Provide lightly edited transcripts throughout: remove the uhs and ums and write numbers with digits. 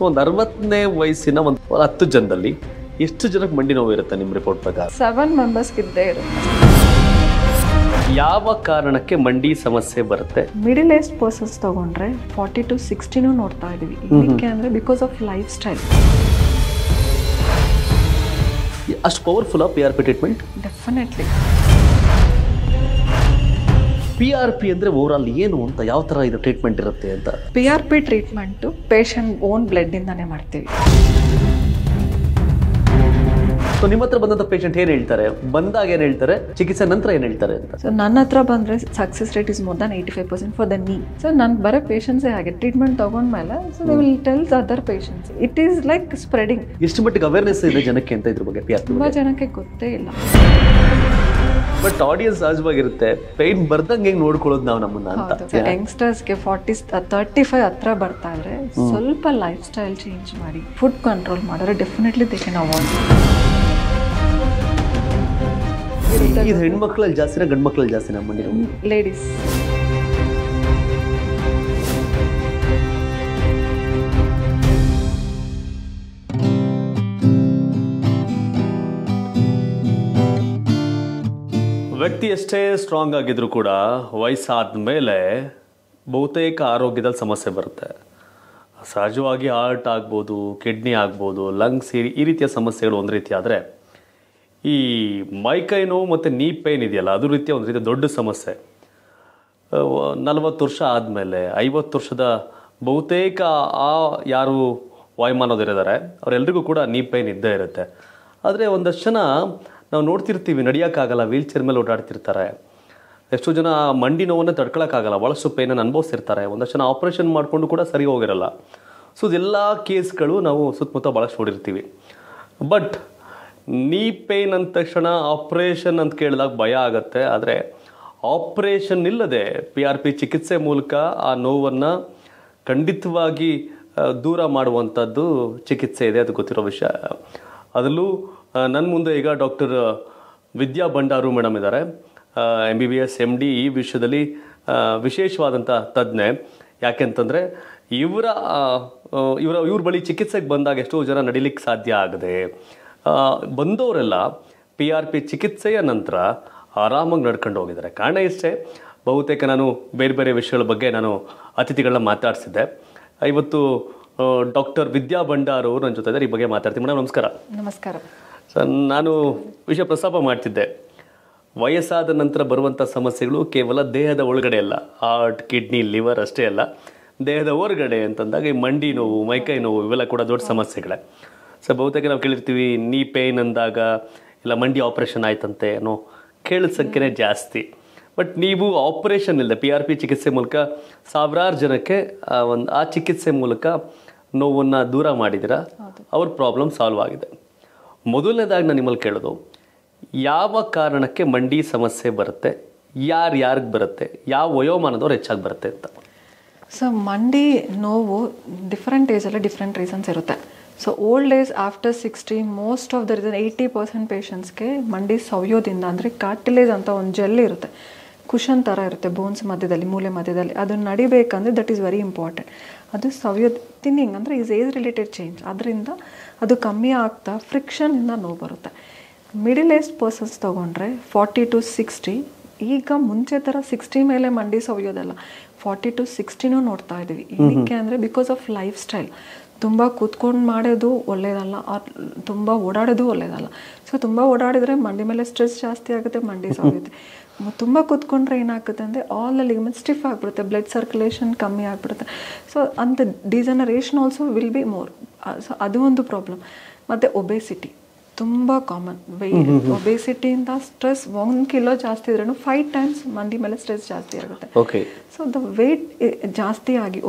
ಒಂದು 60ನೇ ವಯಸ್ಸಿನ ಒಂದು 10 ಜನದಲ್ಲಿ ಎಷ್ಟು ಜನಕ್ಕೆ ಮಂಡಿ ನೋವು ಇರುತ್ತೆ ನಿಮ್ಮ ರಿಪೋರ್ಟ್ ಪ್ರಕಾರ? 7 ಮೆಂಬರ್ಸ್ ಇದ್ದೇ ಇರುತ್ತೆ. ಯಾವ ಕಾರಣಕ್ಕೆ ಮಂಡಿ ಸಮಸ್ಯೆ ಬರುತ್ತೆ? ಮಿಡಲ್ ಏಜ್ ಪರ್ಸನ್ಸ್ ತಗೊಂಡ್ರೆ 40 to 60 ನೋಡ್ತಾ ಇದೀವಿ. ಇದಕ್ಕೆ ಅಂದ್ರೆ ಬಿಕಾಸ್ ಆಫ್ ಲೈಫ್ ಸ್ಟೈಲ್. ಅಷ್ಟು powerful PRP treatment? Definitely. PRP ಅಂದ್ರೆ ಓವರ್ ಆಲ್ ಏನು ಅಂತ, ಯಾವ ತರ ಇದು ಟ್ರೀಟ್ಮೆಂಟ್ ಇರುತ್ತೆ ಅಂತ? PRP treatment patient own blood ಇಂದಾನೆ ಮಾಡ್ತೀವಿ. ಸೊ ನಿಮ್ಮ ಹತ್ರ ಬಂದಂತ ಪೇಷಂಟ್ ಏನ್ ಹೇಳ್ತಾರೆ, ಬಂದಾಗ ಏನ್ ಹೇಳ್ತಾರೆ, ಚಿಕಿತ್ಸೆ ನಂತರ ಏನ್ ಹೇಳ್ತಾರೆ ಅಂತ? ಸೊ ನನ್ನ ಹತ್ರ ಬಂದ್ರೆ success rate is more than 85% for the knee. So ನಾನು ಬರೋ ಪೇಷಂಟ್ಸೇ ಹಾಗೆ ಟ್ರೀಟ್ಮೆಂಟ್ ತಗೊಂಡ್ಮೇಲೆ so they will tells other patients. It is like spreading. ಎಷ್ಟು ಮಟ್ಟಿಗೆ ಅವೇರ್ನೆಸ್ ಇದೆ ಜನಕ್ಕೆ ಅಂತ ಇದ್ರ ಬಗ್ಗೆ PRP? ತುಂಬಾ ಜನಕ್ಕೆ ಗೊತ್ತೇ ಇಲ್ಲ. ಬಟ್ ಆಡಿಯನ್ಸ್ ಸಹಜವಾಗಿರುತ್ತೆ, ಪೈನ್ ಬರ್ದಂಗೆ ಹೆಂಗ್ ನೋಡ್ಕೊಳ್ಳೋದು ನಾವು ನಮ್ಮನ್ನ ಅಂತ. ಯಂಗ್ಸ್ಟರ್ಸ್ಗೆ 35 ಹತ್ರ ಬರ್ತಾ ಇದ್ರೆ ಸ್ವಲ್ಪ ಲೈಫ್ ಸ್ಟೈಲ್ ಚೇಂಜ್ ಮಾಡಿ ಫುಡ್ ಕಂಟ್ರೋಲ್ ಮಾಡಿದ್ರೆ ಡೆಫಿನೆಟ್ಲಿ ದೇ ಕ್ಯಾನ್ ಅವಾಯ್ಡ್. ಇದು ಹೆಣ್ಮಕ್ಳಲ್ಲಿ ಜಾಸ್ತಿನ ಗಂಡು ಮಕ್ಳಲ್ಲಿ ಜಾಸ್ತಿನ ಮಂಡಿ ನೋವು? ಲೇಡೀಸ್. ವ್ಯಕ್ತಿ ಎಷ್ಟೇ ಸ್ಟ್ರಾಂಗ್ ಆಗಿದ್ರು ಕೂಡ ವಯಸ್ಸಾದ ಮೇಲೆ ಬಹುತೇಕ ಆರೋಗ್ಯದಲ್ಲಿ ಸಮಸ್ಯೆ ಬರುತ್ತೆ. ಸಹಜವಾಗಿ ಹಾರ್ಟ್ ಆಗ್ಬೋದು, ಕಿಡ್ನಿ ಆಗ್ಬೋದು, ಲಂಗ್ಸ್, ಈ ರೀತಿಯ ಸಮಸ್ಯೆಗಳು ಒಂದು ರೀತಿ ಆದರೆ, ಈ ಮೈಕೈ ನೋವು ಮತ್ತು ನೀ ಪೇನ್ ಇದೆಯಲ್ಲ, ಅದು ರೀತಿಯ ಒಂದು ರೀತಿಯ ದೊಡ್ಡ ಸಮಸ್ಯೆ. 40 ವರ್ಷ ಆದಮೇಲೆ 50 ವರ್ಷದ ಬಹುತೇಕ ಯಾರು ವಾಯುಮಾನದವರಿದ್ದಾರೆ ಅವರೆಲ್ಲರಿಗೂ ಕೂಡ ನೀ ಪೇನ್ ಇದ್ದೇ ಇರುತ್ತೆ. ಆದರೆ ಒಂದಷ್ಟು ಜನ ನಾವು ನೋಡ್ತಿರ್ತೀವಿ, ನಡೆಯೋಕ್ಕಾಗಲ್ಲ, ವೀಲ್ ಚೇರ್ ಮೇಲೆ ಓಡಾಡ್ತಿರ್ತಾರೆ. ಎಷ್ಟೋ ಜನ ಮಂಡಿ ನೋವನ್ನು ತಡ್ಕೊಳಕ್ಕಾಗಲ್ಲ, ಭಾಳಷ್ಟು ಪೇನನ್ನು ಅನುಭವಿಸ್ತಿರ್ತಾರೆ. ಒಂದಷ್ಟು ಜನ ಆಪ್ರೇಷನ್ ಮಾಡಿಕೊಂಡು ಕೂಡ ಸರಿ ಹೋಗಿರಲ್ಲ. ಸೊ ಇದೆಲ್ಲ ಕೇಸ್ಗಳು ನಾವು ಸುತ್ತಮುತ್ತ ಭಾಳಷ್ಟು ನೋಡಿರ್ತೀವಿ. ಬಟ್ ನೀ ಪೇನ್ ಅಂದ ತಕ್ಷಣ ಆಪ್ರೇಷನ್ ಅಂತ ಕೇಳಿದಾಗ ಭಯ ಆಗುತ್ತೆ. ಆದರೆ ಆಪ್ರೇಷನ್ ಇಲ್ಲದೆ PRP ಚಿಕಿತ್ಸೆ ಮೂಲಕ ಆ ನೋವನ್ನು ಖಂಡಿತವಾಗಿ ದೂರ ಮಾಡುವಂಥದ್ದು ಚಿಕಿತ್ಸೆ ಇದೆ, ಅದು ಗೊತ್ತಿರೋ ವಿಷಯ. ಅದರಲ್ಲೂ ನನ್ನ ಮುಂದೆ ಈಗ ಡಾಕ್ಟರ್ ವಿದ್ಯಾ ಭಂಡಾರು ಮೇಡಮ್ ಇದ್ದಾರೆ, MBBS MD, ಈ ವಿಷಯದಲ್ಲಿ ವಿಶೇಷವಾದಂಥ ತಜ್ಞೆ. ಯಾಕೆಂತಂದರೆ ಇವ್ರ ಬಳಿ ಚಿಕಿತ್ಸೆಗೆ ಬಂದಾಗ ಎಷ್ಟೋ ಜನ ನಡಿಲಿಕ್ಕೆ ಸಾಧ್ಯ ಆಗದೆ ಬಂದವರೆಲ್ಲ PRP ಚಿಕಿತ್ಸೆಯ ನಂತರ ಆರಾಮಾಗಿ ನಡ್ಕೊಂಡು ಹೋಗಿದ್ದಾರೆ. ಕಾರಣ ಇಷ್ಟೇ, ಬಹುತೇಕ ನಾನು ಬೇರೆ ಬೇರೆ ವಿಷಯಗಳ ಬಗ್ಗೆ ನಾನು ಅತಿಥಿಗಳನ್ನ ಮಾತಾಡಿಸಿದ್ದೆ. ಇವತ್ತು ಡಾಕ್ಟರ್ ವಿದ್ಯಾ ಭಂಡಾರು ಅವರು ನನ್ನ ಜೊತೆ ಇದ್ದಾರೆ, ಈ ಬಗ್ಗೆ ಮಾತಾಡ್ತೀನಿ. ಮೇಡಮ್ ನಮಸ್ಕಾರ. ನಮಸ್ಕಾರ ಸರ್, ನಾನು ವಿಷಯ ಪ್ರಸ್ತಾಪ ಮಾಡ್ತಿದ್ದೆ. ವಯಸ್ಸಾದ ನಂತರ ಬರುವಂಥ ಸಮಸ್ಯೆಗಳು ಕೇವಲ ದೇಹದ ಒಳಗಡೆ ಅಲ್ಲ, ಹಾರ್ಟ್, ಕಿಡ್ನಿ, ಲಿವರ್ ಅಷ್ಟೇ ಅಲ್ಲ, ದೇಹದ ಹೊರಗಡೆ ಅಂತಂದಾಗ ಈ ಮಂಡಿ ನೋವು, ಮೈಕೈ ನೋವು ಇವೆಲ್ಲ ಕೂಡ ದೊಡ್ಡ ಸಮಸ್ಯೆಗಳೇ. ಸೊ ಬಹುತೇಕ ನಾವು ಕೇಳಿರ್ತೀವಿ ನೀ ಪೇನ್ ಅಂದಾಗ ಇಲ್ಲ ಮಂಡಿ ಆಪ್ರೇಷನ್ ಆಯ್ತಂತೆ ಅನ್ನೋ ಕೇಳಿದ ಸಂಖ್ಯೆನೇ ಜಾಸ್ತಿ. ಬಟ್ ನೀವು ಆಪ್ರೇಷನ್ ಇಲ್ಲದೆ PRP ಚಿಕಿತ್ಸೆ ಮೂಲಕ ಸಾವಿರಾರು ಜನಕ್ಕೆ ಆ ಚಿಕಿತ್ಸೆ ಮೂಲಕ ನೋವನ್ನು ದೂರ ಮಾಡಿದ್ದೀರಾ, ಅವ್ರ ಪ್ರಾಬ್ಲಮ್ ಸಾಲ್ವ್ ಆಗಿದೆ. ಮೊದಲನೇದಾಗಿ ನಾನು ನಿಮ್ಮಲ್ಲಿ ಕೇಳೋದು, ಯಾವ ಕಾರಣಕ್ಕೆ ಮಂಡಿ ಸಮಸ್ಯೆ ಬರುತ್ತೆ, ಯಾರಿಗೆ ಬರುತ್ತೆ, ಯಾವ ವಯೋಮಾನದವ್ರು ಹೆಚ್ಚಾಗಿ ಬರುತ್ತೆ ಅಂತ? ಸೊ ಮಂಡಿ ನೋವು ಡಿಫ್ರೆಂಟ್ ಏಜಲ್ಲಿ ಡಿಫ್ರೆಂಟ್ ರೀಸನ್ಸ್ ಇರುತ್ತೆ. So old age after 60 most of the reason 80% ಪೇಷಂಟ್ಸ್ಗೆ ಮಂಡಿ ಸವ್ಯೋದಿಂದ, ಅಂದರೆ ಕಾರ್ಟಿಲೇಜ್ ಅಂತ ಒಂದು ಜೆಲ್ ಇರುತ್ತೆ, ಕುಷನ್ ಥರ ಇರುತ್ತೆ ಬೋನ್ಸ್ ಮಧ್ಯದಲ್ಲಿ, ಮೂಲೆ ಮಧ್ಯದಲ್ಲಿ, ಅದನ್ನು ನಡಿಬೇಕಂದ್ರೆ ದಟ್ ಈಸ್ ವೆರಿ ಇಂಪಾರ್ಟೆಂಟ್. ಅದು ಸವ್ಯೋದು ಥಿನ್ನಿಂಗ್ ಅಂದರೆ ಈಸ್ ಏಜ್ ರಿಲೇಟೆಡ್ ಚೇಂಜ್, ಅದರಿಂದ ಅದು ಕಮ್ಮಿ ಆಗ್ತಾ ಫ್ರಿಕ್ಷನಿಂದ ನೋವು ಬರುತ್ತೆ. ಮಿಡಲ್ ಏಜ್ ಪರ್ಸನ್ಸ್ ತೊಗೊಂಡ್ರೆ 40 to 60, ಈಗ ಮುಂಚೆ ಥರ 60 ಮೇಲೆ ಮಂಡಿ ಸವ್ಯೋದಲ್ಲ, 40 to 60 ನೋಡ್ತಾ ಇದ್ದೀವಿ. ಏನಕ್ಕೆ ಅಂದರೆ ಬಿಕಾಸ್ ಆಫ್ ಲೈಫ್ ಸ್ಟೈಲ್. ತುಂಬ ಕೂತ್ಕೊಂಡು ಮಾಡೋದು ಒಳ್ಳೆಯದಲ್ಲ, ತುಂಬ ಓಡಾಡೋದು ಒಳ್ಳೆಯದಲ್ಲ. ಸೊ ತುಂಬ ಓಡಾಡಿದರೆ ಮಂಡಿ ಮೇಲೆ ಸ್ಟ್ರೆಸ್ ಜಾಸ್ತಿ ಆಗುತ್ತೆ, ಮಂಡಿ ಸವ್ಯುತ್ತೆ. ತುಂಬ ಕೂತ್ಕೊಂಡ್ರೆ ಏನಾಗುತ್ತೆ ಅಂದರೆ ಆಲ್ ದ ಲಿಗಮೆಂಟ್ ಸ್ಟಿಫ್ ಆಗಿಬಿಡುತ್ತೆ, ಬ್ಲಡ್ ಸರ್ಕ್ಯುಲೇಷನ್ ಕಮ್ಮಿ ಆಗಿಬಿಡುತ್ತೆ. ಸೊ ಅಂತ degeneration also will be more. So ಅದು ಒಂದು ಪ್ರಾಬ್ಲಮ್. ಮತ್ತು ಒಬೆಸಿಟಿ ತುಂಬ ಕಾಮನ್. ಒಬೆಸಿಟಿಯಿಂದ ಸ್ಟ್ರೆಸ್ 1 ಕಿಲೋ ಜಾಸ್ತಿ ಇದ್ರೂ 5 times ಮಂಡಿ ಮೇಲೆ ಸ್ಟ್ರೆಸ್ ಜಾಸ್ತಿ ಆಗುತ್ತೆ. ಸೊ ದ ವೆಯ್ಟ್ ಜಾಸ್ತಿ ಆಗಿ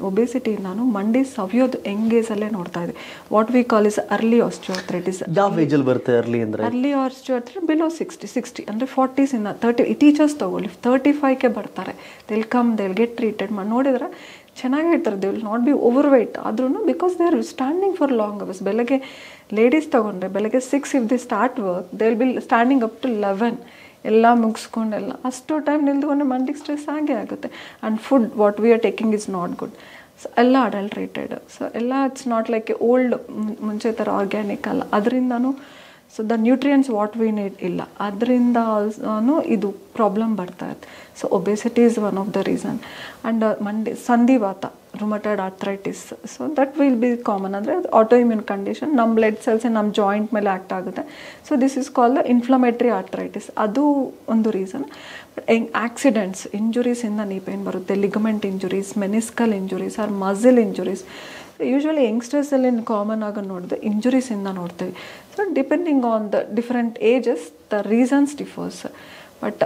ಒಬೆಸಿಟಿ ನಾನು ಮಂಡಿ ಸವಿಯೋದು ಎಂಗೇಜಲ್ಲೇ ನೋಡ್ತಾ ಇದ್ದೆ. What we call is early osteoarthritis. ಯಾವ ಏಜಲ್ಲಿ ಬರುತ್ತೆ ಅರ್ಲಿ ಅಂದರೆ? ಅರ್ಲಿ ಆಸ್ಟಿಯೋಆರ್ಥ್ರೈಟಿಸ್ ಬಿಲೋ 60 ಅಂದರೆ 40s ಇಂದ 30. ಟೀಚರ್ಸ್ ತಗೊಳ್ಳಿ 35ಗೆ ಬರ್ತಾರೆ, ದಿಲ್ ಗೆಟ್ ಟ್ರೀಟೆಡ್ ನೋಡಿದ್ರೆ ಚೆನ್ನಾಗಿ ಹೇಳ್ತಾರೆ, they will not be overweight ಆದ್ರೂ because they are standing for long hours. ಬೆಳಗ್ಗೆ ಲೇಡೀಸ್ ತಗೊಂಡ್ರೆ ಬೆಳಗ್ಗೆ 6 if they start work, they will be standing up to 11 ಎಲ್ಲ ಮುಗಿಸ್ಕೊಂಡೆಲ್ಲ. ಅಷ್ಟು ಟೈಮ್ ನಿಲ್ದುಕೊಂಡ್ರೆ ಮಂಡಿಗೆ ಸ್ಟ್ರೆಸ್ ಆಗೇ ಆಗುತ್ತೆ. And food what we are taking is not good. So ಎಲ್ಲ adulterated. So ಎಲ್ಲ it's not like old ಮುಂಚೆ ಥರ ಆರ್ಗ್ಯಾನಿಕ್ ಅಲ್ಲ, ಅದರಿಂದನೂ so the nutrients what we need ಇಲ್ಲ, ಅದರಿಂದ ಆಲ್ಸೋ ಇದು ಪ್ರಾಬ್ಲಮ್ ಬರ್ತಾ ಇತ್ತು. So obesity is one of the reason. And ಸಂಧಿವಾತ, rheumatoid arthritis, so that will be common. ಅಂದರೆ ಆಟೋ ಇಮ್ಯೂನ್ ಕಂಡೀಷನ್, ನಮ್ಮ ಬ್ಲಡ್ ಸೆಲ್ಸ್ ನಮ್ಮ ಜಾಯಿಂಟ್ ಮೇಲೆ ಆ್ಯಕ್ಟ್ ಆಗುತ್ತೆ. So this is called inflammatory arthritis, ಅದು ಒಂದು ರೀಸನ್. ಬಟ್ ಆಕ್ಸಿಡೆಂಟ್ಸ್, ಇಂಜುರೀಸಿಂದ knee pain ಬರುತ್ತೆ, ligament injuries, meniscal injuries or muscle injuries. Usually ಯಂಗ್ಸ್ಟರ್ಸಲ್ಲಿ ಕಾಮನ್ ಆಗಿ ನೋಡಿದೆ ಇಂಜುರೀಸಿಂದ ನೋಡ್ತೀವಿ. So depending on the different ages the reasons differs. But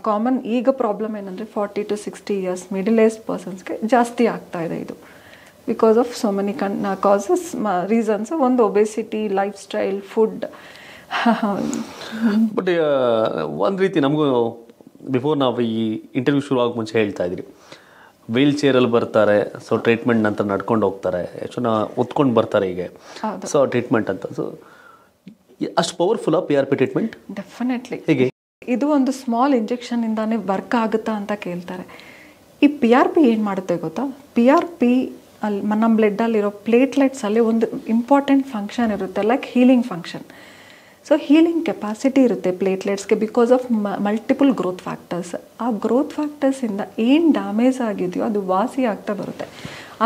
common ಈಗ ಪ್ರಾಬ್ಲಮ್ ಏನಂದರೆ 40 to 60 years ಮಿಡಲ್ ಏಜ್ ಪರ್ಸನ್ಸ್ಗೆ ಜಾಸ್ತಿ ಆಗ್ತಾ ಇದೆ ಇದು, because of so many causes, reasons. ಒಂದು obesity, lifestyle, food. But ಒಂದು ರೀತಿ ನಮಗೂ ಬಿಫೋರ್ ನಾವು ಈ ಇಂಟರ್ವ್ಯೂ ಶುರು ಆಗೋಕ್ಕೆ ಮುಂಚೆ ಹೇಳ್ತಾ ಇದ್ರಿ, ವೀಲ್ ಚೇರಲ್ಲಿ ಬರ್ತಾರೆ, ಸೊ ಟ್ರೀಟ್ಮೆಂಟ್ ನಂತರ ನಡ್ಕೊಂಡು ಹೋಗ್ತಾರೆ, ಎಷ್ಟು ಒತ್ಕೊಂಡು ಬರ್ತಾರೆ ಹೀಗೆ, ಸೊ ಟ್ರೀಟ್ಮೆಂಟ್ ಅಂತ. ಸೊ ಅಷ್ಟು ಪವರ್ಫುಲ್ PRP ಟ್ರೀಟ್ಮೆಂಟ್? ಡೆಫಿನೆಟ್ಲಿ. ಹೇಗೆ? ಇದು ಒಂದು ಸ್ಮಾಲ್ ಇಂಜೆಕ್ಷನಿಂದಾನೇ ವರ್ಕ್ ಆಗುತ್ತಾ ಅಂತ ಕೇಳ್ತಾರೆ. ಈ PRP ಏನು ಮಾಡುತ್ತೆ ಗೊತ್ತಾ? PRP ಅಲ್ಲಿ ನಮ್ಮ ಬ್ಲಡ್ಡಲ್ಲಿರೋ ಪ್ಲೇಟ್ಲೆಟ್ಸಲ್ಲಿ ಒಂದು ಇಂಪಾರ್ಟೆಂಟ್ ಫಂಕ್ಷನ್ ಇರುತ್ತೆ, like healing function. So healing capacity ಇರುತ್ತೆ ಪ್ಲೇಟ್ಲೆಟ್ಸ್ಗೆ because of multiple growth factors. ಆ ಗ್ರೋತ್ ಫ್ಯಾಕ್ಟರ್ಸಿಂದ ಏನು ಡ್ಯಾಮೇಜ್ ಆಗಿದೆಯೋ ಅದು ವಾಸಿ ಆಗ್ತಾ ಬರುತ್ತೆ,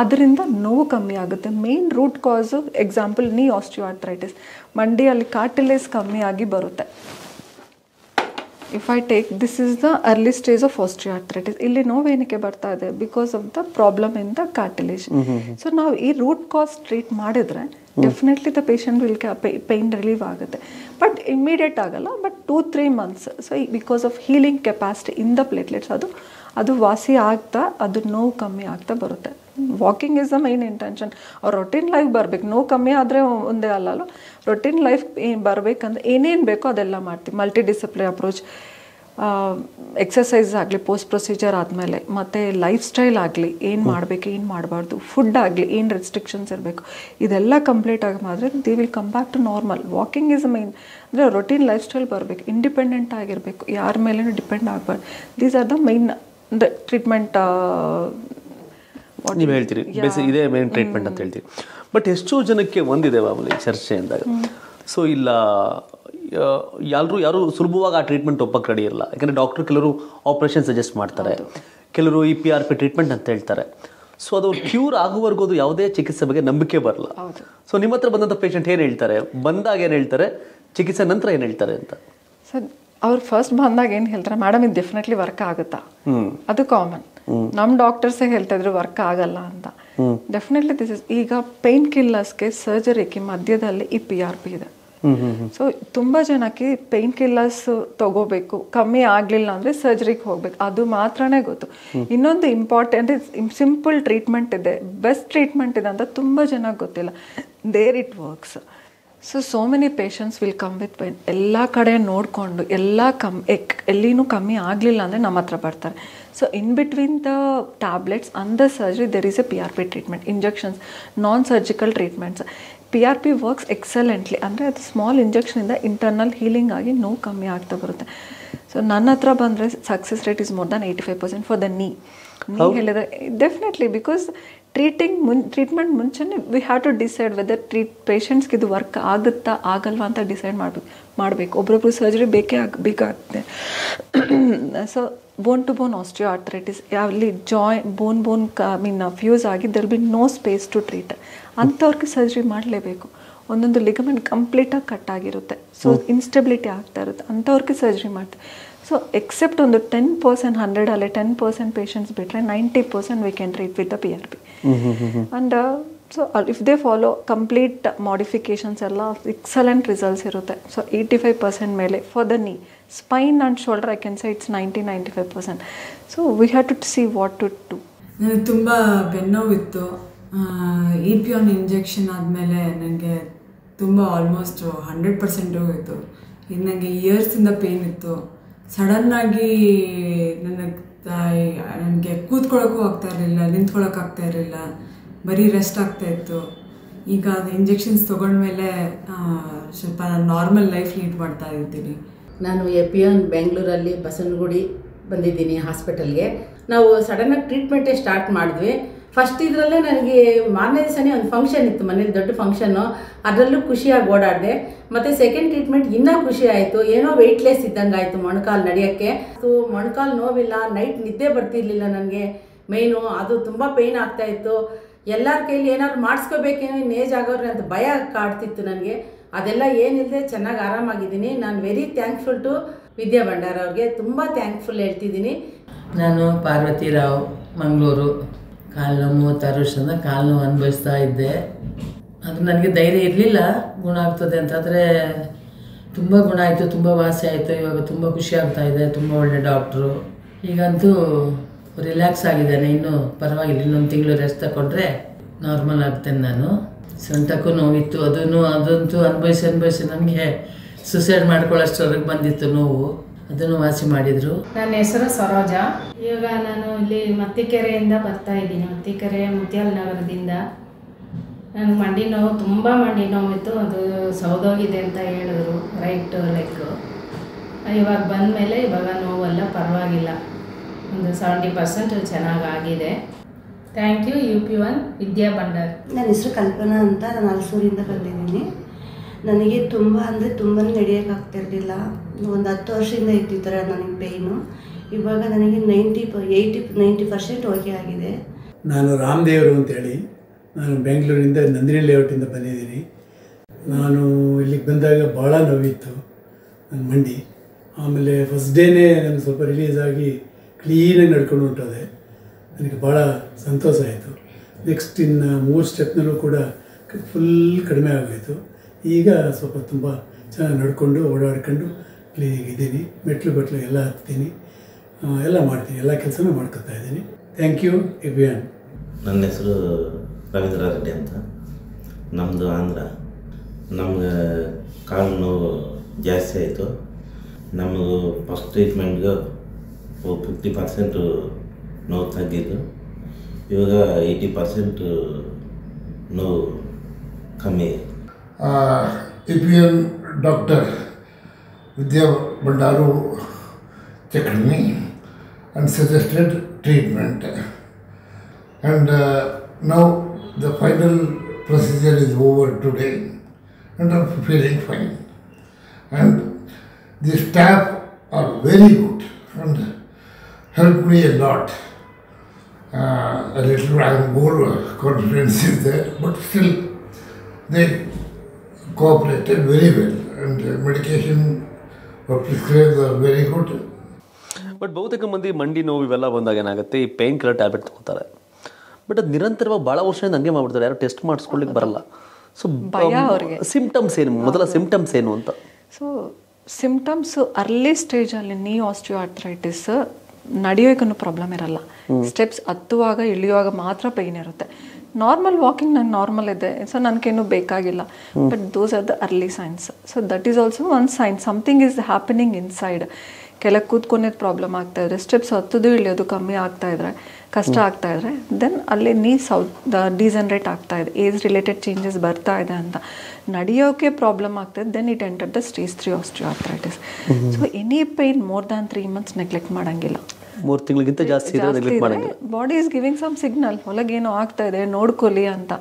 ಅದರಿಂದ ನೋವು ಕಮ್ಮಿ ಆಗುತ್ತೆ. ಮೇನ್ ರೂಟ್ ಕಾಸು ಎಕ್ಸಾಂಪಲ್ ನೀ ಆಸ್ಟಿಯೋಆರ್ಥ್ರೈಟಿಸ್, ಮಂಡಿಯಲ್ಲಿ ಕಾರ್ಟಿಲೇಜ್ ಕಮ್ಮಿ ಆಗಿ ಬರುತ್ತೆ. If I take this is the early stage of osteoarthritis. ಇಲ್ಲಿ ನೋವೇನಕ್ಕೆ ಬರ್ತಾ ಇದೆ? Because of the problem in the cartilage. So ನಾವು ಈ ರೂಟ್ ಕಾಸ್ ಟ್ರೀಟ್ ಮಾಡಿದ್ರೆ definitely the patient will pain relieve ಆಗುತ್ತೆ. ಬಟ್ ಇಮ್ಮಿಡಿಯೇಟ್ ಆಗಲ್ಲ, but 2-3 months. So because of healing capacity in the platelets ಅದು ವಾಸಿ ಆಗ್ತಾ ಅದು ನೋವು ಕಮ್ಮಿ ಆಗ್ತಾ ಬರುತ್ತೆ. Walking is the main intention. ಅವ್ರು ರೊಟೀನ್ ಲೈಫ್ ಬರಬೇಕು. ನೋವು ಕಮ್ಮಿ ಆದರೆ ಒಂದೇ ಅಲ್ಲಲ್ಲ, ರೊಟೀನ್ ಲೈಫ್ ಬರಬೇಕಂದ್ರೆ ಏನೇನು ಬೇಕೋ ಅದೆಲ್ಲ ಮಾಡ್ತೀವಿ. ಮಲ್ಟಿ ಡಿಸಿಪ್ಲಿನ್ ಅಪ್ರೋಚ್, ಎಕ್ಸಸೈಸ್ ಆಗಲಿ ಪೋಸ್ಟ್ ಪ್ರೊಸೀಜರ್ ಆದಮೇಲೆ, ಮತ್ತು ಲೈಫ್ ಸ್ಟೈಲ್ ಆಗಲಿ, ಏನು ಮಾಡಬೇಕು ಏನು ಮಾಡಬಾರ್ದು, ಫುಡ್ ಆಗಲಿ ಏನು ರೆಸ್ಟ್ರಿಕ್ಷನ್ಸ್ ಇರಬೇಕು, ಇದೆಲ್ಲ ಕಂಪ್ಲೀಟ್ ಆಗಿ ಮಾಡಿದ್ರೆ they will come back to normal. Walking is main. ಅಂದರೆ ರೊಟೀನ್ ಲೈಫ್ ಸ್ಟೈಲ್ ಬರಬೇಕು, ಇಂಡಿಪೆಂಡೆಂಟ್ ಆಗಿರಬೇಕು, ಯಾರ ಮೇಲೇನೂ ಡಿಪೆಂಡ್ ಆಗಬಾರ್ದು. These are the main treatment. ನೀವು ಹೇಳ್ತೀರಿ ಇದೇ ಮೇನ್ ಟ್ರೀಟ್ಮೆಂಟ್ ಅಂತ ಹೇಳ್ತೀರಿ. ಬಟ್ ಎಷ್ಟೋ ಜನಕ್ಕೆ ಒಂದಿದೆ ಮಾಮೂಲಿ ಚರ್ಚೆ ಅಂದಾಗ, ಸೊ ಇಲ್ಲ ಯಾರು ಸುಲಭವಾಗಿ ಆ ಟ್ರೀಟ್ಮೆಂಟ್ ಒಪ್ಪಕ್ಕೆ ರೆಡಿ ಇರಲ್ಲ. ಯಾಕಂದರೆ ಡಾಕ್ಟ್ರು ಕೆಲವರು ಆಪ್ರೇಷನ್ ಸಜೆಸ್ಟ್ ಮಾಡ್ತಾರೆ, ಕೆಲವರು ಈ PRP ಟ್ರೀಟ್ಮೆಂಟ್ ಅಂತ ಹೇಳ್ತಾರೆ. ಸೊ ಅದು ಕ್ಯೂರ್ ಆಗುವವರೆಗೂ ಅದು ಯಾವುದೇ ಚಿಕಿತ್ಸೆ ಬಗ್ಗೆ ನಂಬಿಕೆ ಬರಲ್ಲ. ಸೊ ನಿಮ್ಮ ಹತ್ರ ಬಂದಂಥ ಪೇಷಂಟ್ ಏನು ಹೇಳ್ತಾರೆ, ಬಂದಾಗ ಏನು ಹೇಳ್ತಾರೆ, ಚಿಕಿತ್ಸೆ ನಂತರ ಏನು ಹೇಳ್ತಾರೆ ಅಂತ? ಸರ್ ಅವ್ರು ಫಸ್ಟ್ ಬಂದಾಗ ಏನು ಹೇಳ್ತಾರೆ, ಮೇಡಮ್ ಇದು ಡೆಫಿನೆಟ್ಲಿ ವರ್ಕ್ ಆಗುತ್ತಾ? ಅದು ಕಾಮನ್. ನಮ್ಮ ಡಾಕ್ಟರ್ಸೇ ಹೇಳ್ತಾ ಇದ್ರು ವರ್ಕ್ ಆಗಲ್ಲ ಅಂತ. Definitely this is. ಈಗ ಪೇನ್ ಕಿಲ್ಲರ್ಸ್ಗೆ ಸರ್ಜರಿಗೆ ಮಧ್ಯದಲ್ಲಿ ಈ PRP ಇದೆ. ಸೊ ತುಂಬ ಜನಕ್ಕೆ ಪೇನ್ ಕಿಲ್ಲರ್ಸ್ ತಗೋಬೇಕು, ಕಮ್ಮಿ ಆಗಲಿಲ್ಲ ಅಂದರೆ ಸರ್ಜರಿಗೆ ಹೋಗ್ಬೇಕು, ಅದು ಮಾತ್ರನೇ ಗೊತ್ತು. ಇನ್ನೊಂದು ಇಂಪಾರ್ಟೆಂಟ್ ಸಿಂಪಲ್ ಟ್ರೀಟ್ಮೆಂಟ್ ಇದೆ, ಬೆಸ್ಟ್ ಟ್ರೀಟ್ಮೆಂಟ್ ಇದೆ ಅಂತ ತುಂಬ ಜನಕ್ಕೆ ಗೊತ್ತಿಲ್ಲ. There it works. So many patients will come with pain. ಎಲ್ಲ ಕಡೆ ನೋಡಿಕೊಂಡು ಎಲ್ಲಿನೂ ಕಮ್ಮಿ ಆಗಲಿಲ್ಲ ಅಂದರೆ ನಮ್ಮ ಹತ್ರ ಬರ್ತಾರೆ. So in between the tablets and the surgery there is a PRP treatment, injections, non surgical treatments. PRP works excellently. ಅಂದರೆ ಅದು ಸ್ಮಾಲ್ ಇಂಜೆಕ್ಷನಿಂದ ಇಂಟರ್ನಲ್ ಹೀಲಿಂಗ್ ಆಗಿ ನೋವು ಕಮ್ಮಿ ಆಗ್ತಾ ಬರುತ್ತೆ. ಸೊ ನನ್ನ ಹತ್ರ ಬಂದರೆ success rate is more than 85% for the knee ಹೇಳಿದ್ರೆ ಡೆಫಿನೆಟ್ಲಿ. ಬಿಕಾಸ್ ಟ್ರೀಟ್ಮೆಂಟ್ ಮುಂಚೆನೇ we have to decide whether ಪೇಷಂಟ್ಸ್ಗೆ ಇದು ವರ್ಕ್ ಆಗುತ್ತಾ ಆಗಲ್ವಾ ಅಂತ ಡಿಸೈಡ್ ಮಾಡಬೇಕು. ಒಬ್ರೊಬ್ರು ಸರ್ಜರಿ ಬೇಕಾಗುತ್ತೆ. So bone to bone osteoarthritis, ಅಲ್ಲಿ ಬೋನ್ ಫ್ಯೂಸ್ ಆಗಿ there be no space to treat, ಅಂಥವ್ರಿಗೆ ಸರ್ಜರಿ ಮಾಡಲೇಬೇಕು. ಒಂದೊಂದು ಲಿಗಮೆಂಟ್ ಕಂಪ್ಲೀಟಾಗಿ ಕಟ್ ಆಗಿರುತ್ತೆ, ಸೊ ಇನ್ಸ್ಟೆಬಿಲಿಟಿ ಆಗ್ತಾ ಇರುತ್ತೆ, ಅಂಥವ್ರಿಗೆ ಸರ್ಜರಿ ಮಾಡ್ತೀವಿ. ಸೊ ಎಕ್ಸೆಪ್ಟ್ ಒಂದು 10%, 100 10% ಪೇಷಂಟ್ಸ್ ಬಿಟ್ಟರೆ 90% we can treat with the PRP. And so if they follow complete modifications ಎಲ್ಲ ಎಕ್ಸಲೆಂಟ್ ರಿಸಲ್ಟ್ಸ್ ಇರುತ್ತೆ. ಸೊ 85% ಮೇಲೆ for the knee. Spine and shoulder I can say it's 90-95%. So we have to see what to do. ನನಗೆ ತುಂಬ ಬೆನ್ನೋವಿತ್ತು. EPON injection ಆದಮೇಲೆ ನನಗೆ ತುಂಬ almost 100% ಹೋಯಿತು. ಇದು ನನಗೆ ಇಯರ್ಸಿಂದ ಪೇನ್ ಇತ್ತು. ಸಡನ್ನಾಗಿ ನನಗೆ ಕೂತ್ಕೊಳ್ಳೋಕ್ಕೂ ಆಗ್ತಾ ಇರಲಿಲ್ಲ, ನಿಂತ್ಕೊಳ್ಳೋಕೆ ಆಗ್ತಾ ಇರಲಿಲ್ಲ, ಬರೀ ರೆಸ್ಟ್ ಆಗ್ತಾಯಿತ್ತು. ಈಗ ಅದು ಇಂಜೆಕ್ಷನ್ಸ್ ತೊಗೊಂಡ್ಮೇಲೆ ಸ್ವಲ್ಪ ನಾನು ನಾರ್ಮಲ್ ಲೈಫ್ ಲೀಡ್ ಮಾಡ್ತಾ ಇದ್ದೀನಿ. ನಾನು EPON ಬೆಂಗಳೂರಲ್ಲಿ ಬಸವನಗುಡಿ ಬಂದಿದ್ದೀನಿ ಹಾಸ್ಪಿಟಲ್ಗೆ. ನಾವು ಸಡನ್ನಾಗಿ ಟ್ರೀಟ್ಮೆಂಟೇ ಸ್ಟಾರ್ಟ್ ಮಾಡಿದ್ವಿ. ಫಸ್ಟ್ ಇದರಲ್ಲೇ ನನಗೆ ಮಾರನೇ ದಿವಸನೇ ಒಂದು ಫಂಕ್ಷನ್ ಇತ್ತು ಮನೇಲಿ, ದೊಡ್ಡ ಫಂಕ್ಷನ್ನು. ಅದರಲ್ಲೂ ಖುಷಿಯಾಗಿ ಓಡಾಡಿದೆ. ಮತ್ತು ಸೆಕೆಂಡ್ ಟ್ರೀಟ್ಮೆಂಟ್ ಇನ್ನೂ ಖುಷಿ ಆಯಿತು. ಏನೋ ವೆಯ್ಟ್ಲೆಸ್ ಇದ್ದಂಗೆ ಆಯಿತು ಮೊಣಕಾಲು ನಡೆಯೋಕ್ಕೆ. ಮೊಣಕಾಲು ನೋವಿಲ್ಲ, ನೈಟ್ ನಿದ್ದೆ ಬರ್ತಿರ್ಲಿಲ್ಲ ನನಗೆ. ಮೇಯ್ನು ಅದು ತುಂಬ ಪೇಯ್ನ್ ಆಗ್ತಾಯಿತ್ತು. ಎಲ್ಲರ ಕೈಲಿ ಏನಾದ್ರು ಮಾಡಿಸ್ಕೋಬೇಕೇನೋ ಇನ್ನು ಏಜ್ ಆಗೋದ್ರೆ ಅಂತ ಭಯ ಕಾಡ್ತಿತ್ತು ನನಗೆ. ಅದೆಲ್ಲ ಏನಿಲ್ಲದೆ ಚೆನ್ನಾಗಿ ಆರಾಮಾಗಿದ್ದೀನಿ. ನಾನು ವೆರಿ ಥ್ಯಾಂಕ್ಫುಲ್ ಟು ವಿದ್ಯಾ ಭಂಡಾರ ಅವ್ರಿಗೆ, ತುಂಬ ಥ್ಯಾಂಕ್ಫುಲ್ ಹೇಳ್ತಿದ್ದೀನಿ. ನಾನು ಪಾರ್ವತಿ ರಾವ್, ಮಂಗಳೂರು. ಕಾಲು ನೋವು 36 ವರ್ಷದಿಂದ ಕಾಲು ನೋವು ಅನುಭವಿಸ್ತಾ ಇದ್ದೆ. ಅದು ನನಗೆ ಧೈರ್ಯ ಇರಲಿಲ್ಲ ಗುಣ ಆಗ್ತದೆ ಅಂತಂದರೆ. ತುಂಬ ಗುಣ ಆಯಿತು, ತುಂಬ ವಾಸಿ ಆಯಿತು. ಇವಾಗ ತುಂಬ ಖುಷಿ ಆಗ್ತಾ ಇದೆ. ತುಂಬ ಒಳ್ಳೆ ಡಾಕ್ಟ್ರು. ಈಗಂತೂ ರಿಲ್ಯಾಕ್ಸ್ ಆಗಿದ್ದೇನೆ. ಇನ್ನೂ ಪರವಾಗಿಲ್ಲ, ಇನ್ನೊಂದು ತಿಂಗಳು ರೆಸ್ಟ್ ತಗೊಂಡ್ರೆ ನಾರ್ಮಲ್ ಆಗ್ತೇನೆ ನಾನು. ಸೊಂಟಕ್ಕೂ ನೋವಿತ್ತು, ಅದಂತೂ ಅನುಭವಿಸಿ ನನಗೆ ಸುಸೈಡ್ ಮಾಡ್ಕೊಳ್ಳೋಷ್ಟರವರೆಗೆ ಬಂದಿತ್ತು ನೋವು. ಅದನ್ನು ವಾಸಿ ಮಾಡಿದರು. ನನ್ನ ಹೆಸರು ಸರೋಜ. ಇವಾಗ ನಾನು ಇಲ್ಲಿ ಮತ್ತಿಕೆರೆಯಿಂದ ಬರ್ತಾ ಇದ್ದೀನಿ. ಮತ್ತಿಕೆರೆ ಮುತ್ಯಾಲ ನಗರದಿಂದ. ನನಗೆ ಮಂಡಿ ನೋವು, ತುಂಬ ಮಂಡಿ ನೋವಿತ್ತು. ಅದು ಸೌದೋಗಿದೆ ಅಂತ ಹೇಳಿದ್ರು, ರೈಟ್ ಲೆಗ್ಗು. ಇವಾಗ ಬಂದಮೇಲೆ ಇವಾಗ ನೋವೆಲ್ಲ ಪರವಾಗಿಲ್ಲ, ಒಂದು 70% ಚೆನ್ನಾಗಾಗಿದೆ. ಥ್ಯಾಂಕ್ ಯು UP1 ವಿದ್ಯಾ ಭಂಡಾರ್. ನನ್ನ ಹೆಸರು ಕಲ್ಪನಾ ಅಂತ. ನಾನು ಹಲಸೂರಿಂದ ಬಂದಿದ್ದೀನಿ. ನನಗೆ ತುಂಬ ಅಂದರೆ ತುಂಬಾ ನಡೆಯೋಕ್ಕಾಗ್ತಿರಲಿಲ್ಲ. ಒಂದು 10 ವರ್ಷದಿಂದ ಇತ್ತು ಈ ಥರ ನನಗೆ ಪೇಯ್ನು. ಇವಾಗ ನನಗೆ 90% ಓಕೆ ಆಗಿದೆ. ನಾನು ರಾಮದೇವರು ಅಂತೇಳಿ, ನಾನು ಬೆಂಗಳೂರಿಂದ ನಂದಿನಿ ಲೇಔಟಿಂದ ಬಂದಿದ್ದೀನಿ. ನಾನು ಇಲ್ಲಿಗೆ ಬಂದಾಗ ಭಾಳ ನೋವಿತ್ತು ನನ್ನ ಮಂಡಿ. ಆಮೇಲೆ ಫಸ್ಟ್ ಡೇನೇ ನನಗೆ ಸ್ವಲ್ಪ ರಿಲೀಸ್ ಆಗಿ ಕ್ಲೀನಾಗಿ ನಡ್ಕೊಂಡು ಹೊಂಟೋದೆ. ನನಗೆ ಭಾಳ ಸಂತೋಷ ಆಯಿತು. ನೆಕ್ಸ್ಟ್ ಇನ್ನು 3 ಸ್ಟೆಪ್ನಲ್ಲೂ ಕೂಡ ಫುಲ್ ಕಡಿಮೆ ಆಗೋಯಿತು. ಈಗ ಸ್ವಲ್ಪ ತುಂಬ ಚೆನ್ನಾಗಿ ನಡ್ಕೊಂಡು ಓಡಾಡ್ಕೊಂಡು ಕ್ಲೀನಾಗಿದ್ದೀನಿ. ಮೆಟ್ಲು ಎಲ್ಲ ಹತ್ತೀನಿ, ಎಲ್ಲ ಮಾಡ್ತೀನಿ, ಎಲ್ಲ ಕೆಲಸನೂ ಮಾಡ್ಕೊತಾ ಇದ್ದೀನಿ. Thank you UP1. ನನ್ನ ಹೆಸರು ರವೀಂದ್ರ ರೆಡ್ಡಿ ಅಂತ. ನಮ್ಮದು ಆಂಧ್ರ. ನಮ್ಗೆ ಕಾಲು ನೋವು ಜಾಸ್ತಿ ಆಯಿತು. ನಮಗೂ ಫಸ್ಟ್ ಟ್ರೀಟ್ಮೆಂಟ್ಗೆ 50% ನೋವು ತಗ್ಗಿದ್ದು. ಇವಾಗ 80% ನೋವು ಕಮ್ಮಿ. UP1 Dr. Vidya Bhandaru checked me and suggested treatment. And now the final procedure is over today and I'm feeling fine. And the staff are very good and helped me a lot. A little more confidence is there, but still they cooperated very well and medication prescribed are very good. But ಬಹುತೇಕ ಮಂದಿ ಮಂಡಿ ನೋವು ಇವೆಲ್ಲ ಬಂದಾಗ ಏನಾಗುತ್ತೆ, ಈ pain killer tablet ತಗೋತಾರೆ. But ಅದು ನಿರಂತರವಾಗಿ ಭಾಳ ವರ್ಷದಿಂದ ಹಂಗೆ ಮಾಡ್ಬಿಡ್ತಾರೆ, ಯಾರು ಟೆಸ್ಟ್ ಮಾಡಿಸ್ಕೊಳ್ಳಿಕ್ಕೆ ಬರಲ್ಲ. ಸೊ ಭಯ ಅವ್ರಿಗೆ. ಸಿಂಪ್ಟಮ್ಸ್ ಏನು, ಮೊದಲ ಸಿಂಪ್ಟಮ್ಸ್ ಏನು ಅಂತ? ಸೊ ಸಿಂಪ್ಟಮ್ಸ್ ಅರ್ಲಿ ಸ್ಟೇಜಲ್ಲಿ ನೀ ಆಸ್ಟಿಯೋಆರ್ಥ್ರೈಟಿಸ್ ನಡೆಯೋಕ್ಕೂ ಪ್ರಾಬ್ಲಮ್ ಇರಲ್ಲ. ಸ್ಟೆಪ್ಸ್ ಹತ್ತುವಾಗ ಇಳಿಯುವಾಗ ಮಾತ್ರ ಪೇಯ್ನ್ ಇರುತ್ತೆ. ನಾರ್ಮಲ್ ವಾಕಿಂಗ್ ನಂಗೆ ನಾರ್ಮಲ್ ಇದೆ, ಸೊ ನನಗೇನು ಬೇಕಾಗಿಲ್ಲ. But those are the early science. So that is also one sine something is happening inside. ಕೆಳಗೆ ಕೂತ್ಕೊಂಡೇದು ಪ್ರಾಬ್ಲಮ್ ಆಗ್ತಾಯಿದ್ರೆ, ಸ್ಟೆಪ್ಸ್ ಹತ್ತೋದು ಇಳಿಯೋದು ಕಮ್ಮಿ ಆಗ್ತಾಯಿದ್ರೆ, ಕಷ್ಟ ಆಗ್ತಾಯಿದ್ರೆ, ದೆನ್ ಅಲ್ಲಿ ನೀ ಡಿಜನರೇಟ್ ಆಗ್ತಾಯಿದೆ, ಏಜ್ ರಿಲೇಟೆಡ್ ಚೇಂಜಸ್ ಬರ್ತಾ ಇದೆ ಅಂತ. ನಡೆಯೋಕ್ಕೆ ಪ್ರಾಬ್ಲಮ್ ಆಗ್ತಾಯಿದೆ, then it enter the stage 3 osteoarthritis. So any pain more than 3 months neglect ಮಾಡೋಂಗಿಲ್ಲ. 3 ತಿಂಗಳಿಗಿಂತ ಜಾಸ್ತಿ body is giving some signal, ಹೊಲಗೇನೋ ಆಗ್ತಾ ಇದೆ ನೋಡ್ಕೊಲಿ ಅಂತ.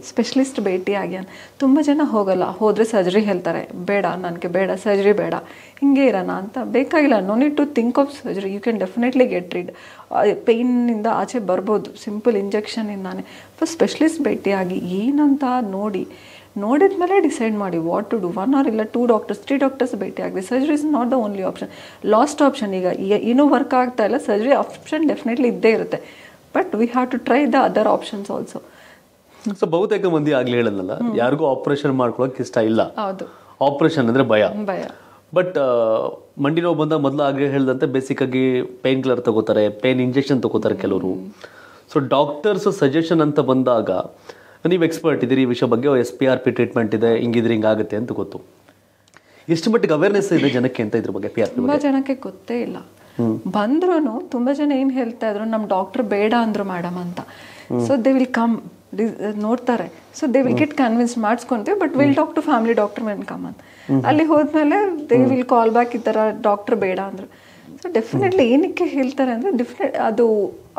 ಸ್ಪೆಷಲಿಸ್ಟ್ ಭೇಟಿ ಆಗಿ ತುಂಬ ಜನ ಹೋಗಲ್ಲ, ಹೋದರೆ ಸರ್ಜರಿ ಹೇಳ್ತಾರೆ, ಬೇಡ ನನಗೆ ಬೇಡ ಸರ್ಜರಿ ಬೇಡ, ಹಿಂಗೆ ಇರೋಣ ಅಂತ. ಬೇಕಾಗಿಲ್ಲ, no need to think of surgery. You can definitely get rid. ಪೇಯ್ನಿಂದ ಆಚೆ ಬರ್ಬೋದು ಸಿಂಪಲ್ ಇಂಜೆಕ್ಷನಿಂದಾನೆ. ಫಸ್ಟ್ ಸ್ಪೆಷಲಿಸ್ಟ್ ಭೇಟಿಯಾಗಿ ಏನಂತ ನೋಡಿದ ಮೇಲೆ ಡಿಸೈಡ್ ಮಾಡಿ ವಾಟ್ ಟು ಡೂ. 1 or ಇಲ್ಲ 2 doctors 3 doctors ಭೇಟಿ ಆಗಲಿ. Surgery is not the only option, last option. ಈಗ ಏನೂ ವರ್ಕ್ ಆಗ್ತಾ ಇಲ್ಲ, ಸರ್ಜರಿ ಆಪ್ಷನ್ ಡೆಫಿನೆಟ್ಲಿ ಇದ್ದೇ ಇರುತ್ತೆ. But we have to try the other options also. So ಬಹುತೇಕ ಮಂದಿ ಆಗ್ಲಿ ಹೇಳಲ್ಲ, ಯಾರಿಗೂ ಆಪರೇಷನ್ ಮಾಡ್ಕೊಳಕ್ಕೆ ಇಷ್ಟ ಇಲ್ಲ. ಹೌದು, ಆಪರೇಷನ್ ಅಂದರೆ ಭಯ. ಬಟ್ ಮಂಡಿ ನೋವು ಬಂದಾಗ ಮೊದಲು ಆಗ ಹೇಳಿದಂತೆ ಬೇಸಿಕ್ ಆಗಿ ಪೇನ್ ಕಿಲ್ಲರ್ ತಗೋತಾರೆ, ಪೇನ್ ಇಂಜೆಕ್ಷನ್ ತಗೋತಾರೆ ಕೆಲವರು. ಸೊ ಡಾಕ್ಟರ್ಸ್ ಸಜೆಷನ್ ಅಂತ ಬಂದಾಗ ನೀವು ಎಕ್ಸ್ಪರ್ಟ್ ಇದ್ದೀರಿ ಈ ವಿಷಯ ಬಗ್ಗೆ, PRP ಟ್ರೀಟ್ಮೆಂಟ್ ಇದೆ, ಹಿಂಗಿದ್ರೆ ಹಿಂಗಾಗುತ್ತೆ ಅಂತ ಗೊತ್ತು. ಎಷ್ಟು ಮಟ್ಟಿಗೆ ಅವೇರ್ನೆಸ್ ಇದೆ ಜನಕ್ಕೆ ಅಂತ ಇದ್ರ ಬಗ್ಗೆ? PRP ತುಂಬ ಜನಕ್ಕೆ ಗೊತ್ತೇ ಇಲ್ಲ. ಬಂದ್ರೂ ತುಂಬ ಜನ ಏನು ಹೇಳ್ತಾ ಇದ್ರು, ನಮ್ಮ ಡಾಕ್ಟರ್ ಬೇಡ ಅಂದರು ಮೇಡಮ್ ಅಂತ. ಸೊ ದೇ ವಿಲ್ ಕಮ್ ನೋಡ್ತಾರೆ. So they will get convince ಮಾಡಿಸ್ಕೊಂತೀವಿ, but will talk to family doctor when come ಅಂತ. ಅಲ್ಲಿ ಹೋದ್ಮೇಲೆ ದೇ ವಿಲ್ ಕಾಲ್ ಬ್ಯಾಕ್, ಈ ಥರ ಡಾಕ್ಟರ್ ಬೇಡ ಅಂದರು. ಸೊ ಡೆಫಿನೆಟ್ಲಿ ಏನಕ್ಕೆ ಹೇಳ್ತಾರೆ ಅಂದರೆ ಅದು